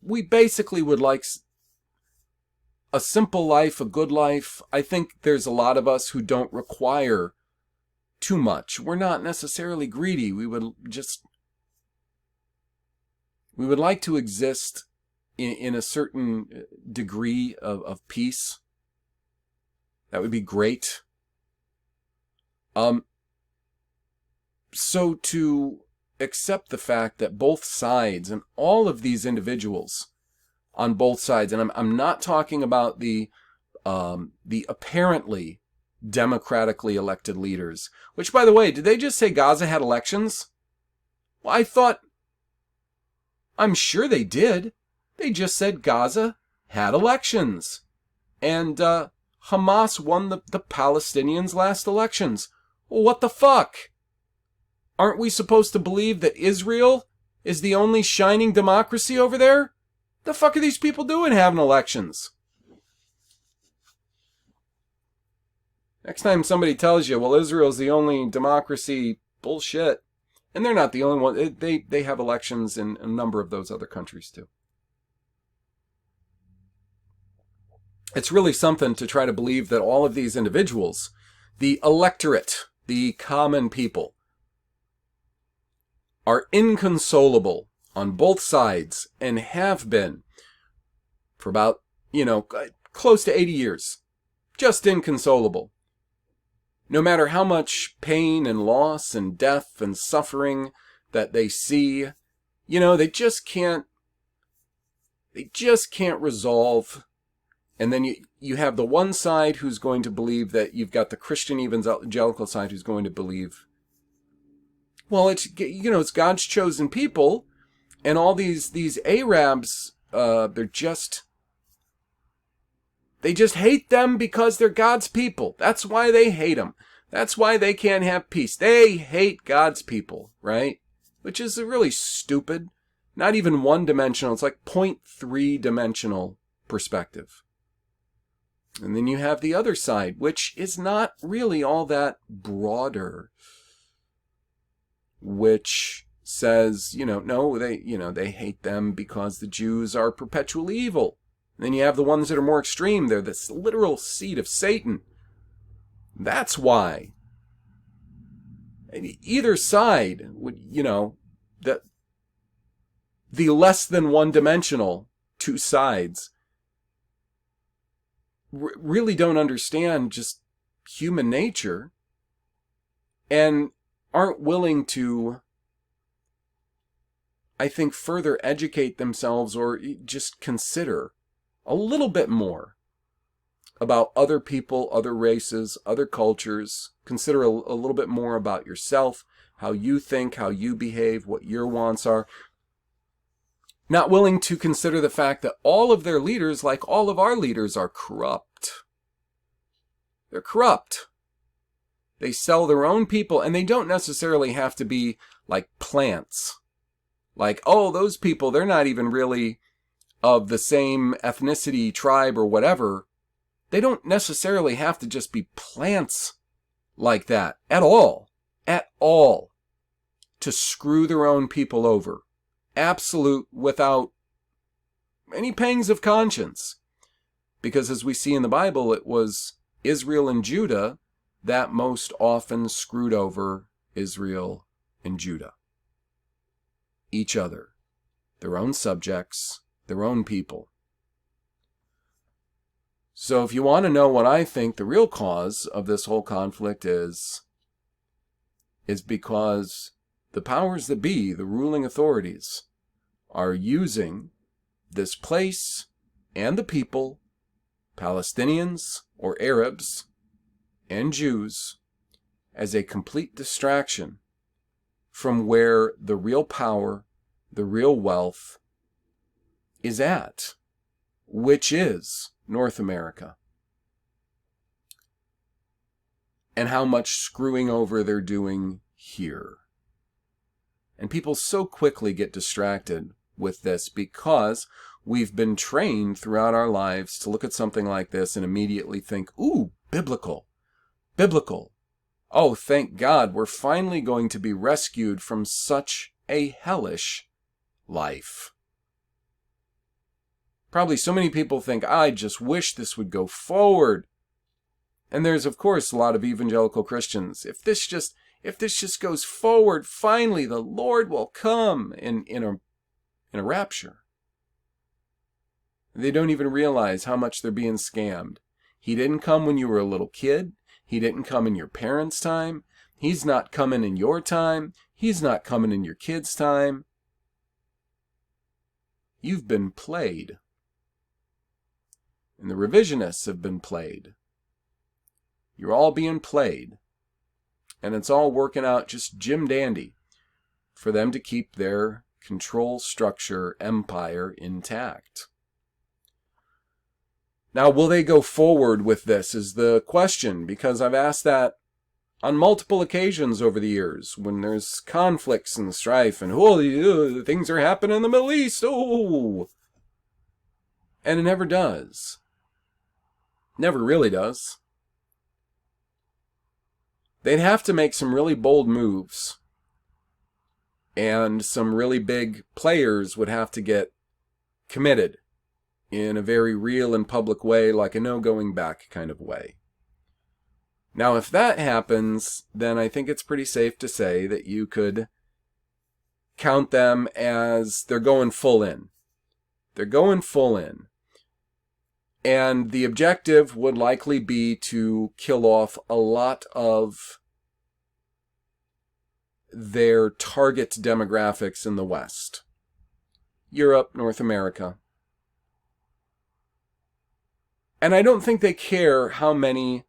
We basically would like a simple life, a good life. I think there's a lot of us who don't require too much. We're not necessarily greedy. We would like to exist in a certain degree of peace. That would be great. So to accept the fact that both sides and all of these individuals on both sides, and I'm not talking about the apparently democratically elected leaders, which, by the way, did they just say Gaza had elections? Well, I'm sure they did. They just said Gaza had elections. And Hamas won the Palestinians' last elections. Well, what the fuck? Aren't we supposed to believe that Israel is the only shining democracy over there? The fuck are these people doing having elections? Next time somebody tells you, well, Israel's the only democracy, bullshit. And they're not the only one. They have elections in a number of those other countries too. It's really something to try to believe that all of these individuals, the electorate, the common people, are inconsolable on both sides and have been for about, close to 80 years. Just inconsolable. No matter how much pain and loss and death and suffering that they see, they just can't resolve. And then you have the one side who's going to believe that you've got the Christian evangelical side who's going to believe, well, it's God's chosen people, and all these Arabs, they just hate them because they're God's people. That's why they hate them. That's why they can't have peace. They hate God's people, right? Which is a really stupid, not even one-dimensional. It's like 0.3-dimensional perspective. And then you have the other side, which is not really all that broader, which says, no, they hate them because the Jews are perpetually evil. And then you have the ones that are more extreme. They're this literal seed of Satan. That's why. And either side would, the less than one-dimensional two sides really don't understand just human nature and aren't willing to, I think, further educate themselves or just consider a little bit more about other people, other races, other cultures. Consider a little bit more about yourself, how you think, how you behave, what your wants are. Not willing to consider the fact that all of their leaders, like all of our leaders, are corrupt. They're corrupt. They sell their own people, and they don't necessarily have to be like plants. Like, oh, those people, they're not even really of the same ethnicity, tribe, or whatever. They don't necessarily have to just be plants like that at all. At all. To screw their own people over. Absolute, without any pangs of conscience. Because as we see in the Bible, it was Israel and Judah that most often screwed over Israel and Judah. Each other. Their own subjects. Their own people. So if you want to know what I think the real cause of this whole conflict is because the powers that be, the ruling authorities, are using this place and the people, Palestinians or Arabs and Jews, as a complete distraction from where the real power, the real wealth is at, which is North America. And how much screwing over they're doing here. And people so quickly get distracted with this because we've been trained throughout our lives to look at something like this and immediately think, ooh, biblical, biblical. Oh, thank God, we're finally going to be rescued from such a hellish life. Probably so many people think, I just wish this would go forward. And there's, of course, a lot of evangelical Christians. If this just goes forward, finally the Lord will come in a rapture. They don't even realize how much they're being scammed. He didn't come when you were a little kid. He didn't come in your parents' time. He's not coming in your time. He's not coming in your kids' time. You've been played. And the revisionists have been played. You're all being played. And it's all working out just Jim Dandy for them to keep their control structure empire intact. Now, will they go forward with this is the question, because I've asked that on multiple occasions over the years when there's conflicts and strife and, oh, things are happening in the Middle East, oh. And it never does. Never really does. They'd have to make some really bold moves. And some really big players would have to get committed in a very real and public way, like a no going back kind of way. Now, if that happens, then I think it's pretty safe to say that you could count them as they're going full in. They're going full in. And the objective would likely be to kill off a lot of their target demographics in the West. Europe, North America. And I don't think they care how many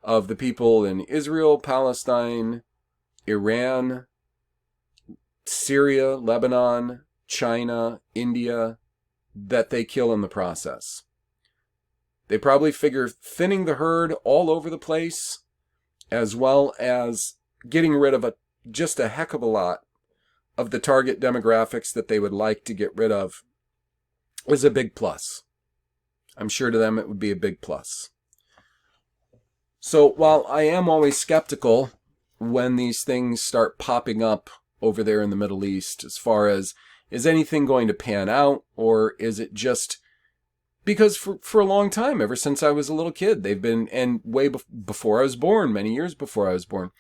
of the people in Israel, Palestine, Iran, Syria, Lebanon, China, India, that they kill in the process. They probably figure thinning the herd all over the place, as well as getting rid of just a heck of a lot of the target demographics that they would like to get rid of, is a big plus. I'm sure to them it would be a big plus. So while I am always skeptical when these things start popping up over there in the Middle East, as far as, is anything going to pan out, or is it just... Because for a long time, ever since I was a little kid, they've been, and way before I was born, many years before I was born,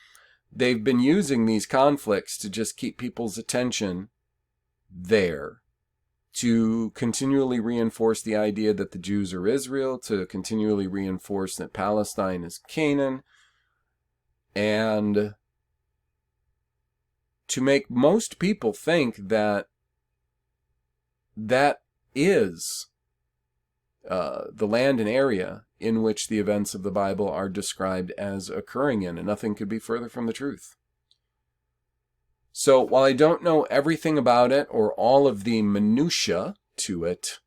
they've been using these conflicts to just keep people's attention there, to continually reinforce the idea that the Jews are Israel, to continually reinforce that Palestine is Canaan, and to make most people think that that is the land and area in which the events of the Bible are described as occurring in, and nothing could be further from the truth. So while I don't know everything about it or all of the minutiae to it,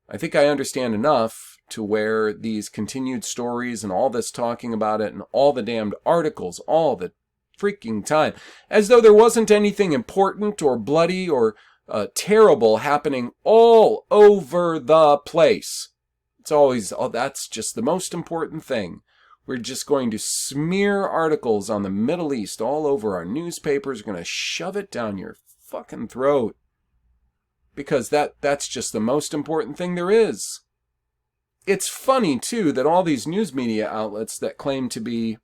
I think I understand enough to where these continued stories and all this talking about it and all the damned articles all the freaking time, as though there wasn't anything important or bloody or terrible happening all over the place. It's always, oh, that's just the most important thing. We're just going to smear articles on the Middle East all over our newspapers. We're going to shove it down your fucking throat. Because that's just the most important thing there is. It's funny, too, that all these news media outlets that claim to be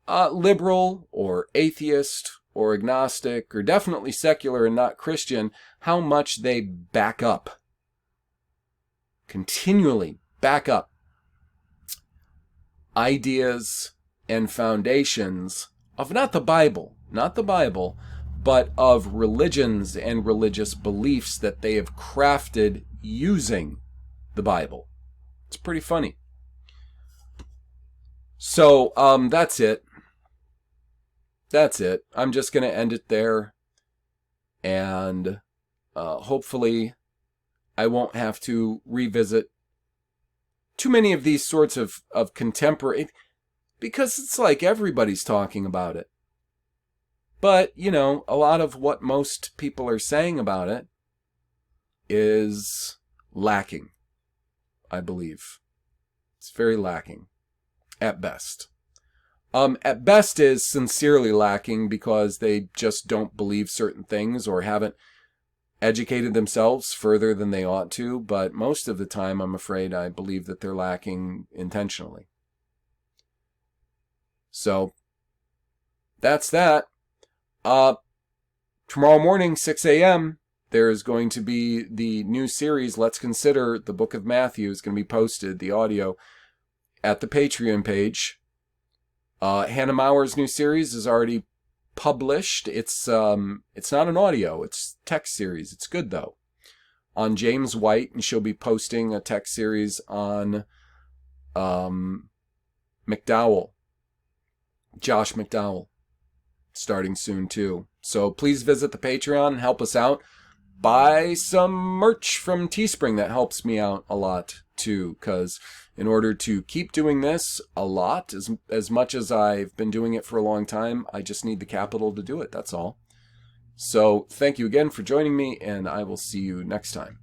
liberal or atheist or agnostic, or definitely secular and not Christian, how much they back up. Continually back up ideas and foundations of not the Bible, but of religions and religious beliefs that they have crafted using the Bible. It's pretty funny. So, that's it. That's it. I'm just going to end it there. And hopefully I won't have to revisit too many of these sorts of contemporary... Because it's like everybody's talking about it. But, you know, a lot of what most people are saying about it is lacking, I believe. It's very lacking, at best. At best is sincerely lacking because they just don't believe certain things or haven't educated themselves further than they ought to. But most of the time, I'm afraid I believe that they're lacking intentionally. So, that's that. Tomorrow morning, 6 a.m., there is going to be the new series, Let's Consider the Book of Matthew, is going to be posted, the audio, at the Patreon page. Hannah Mauer's new series is already published. It's not an audio, it's text series. It's good, though. On James White, and she'll be posting a text series on McDowell, Josh McDowell, starting soon, too. So please visit the Patreon and help us out. Buy some merch from Teespring. That helps me out a lot, too, because in order to keep doing this a lot, as much as I've been doing it for a long time, I just need the capital to do it. That's all. So thank you again for joining me, and I will see you next time.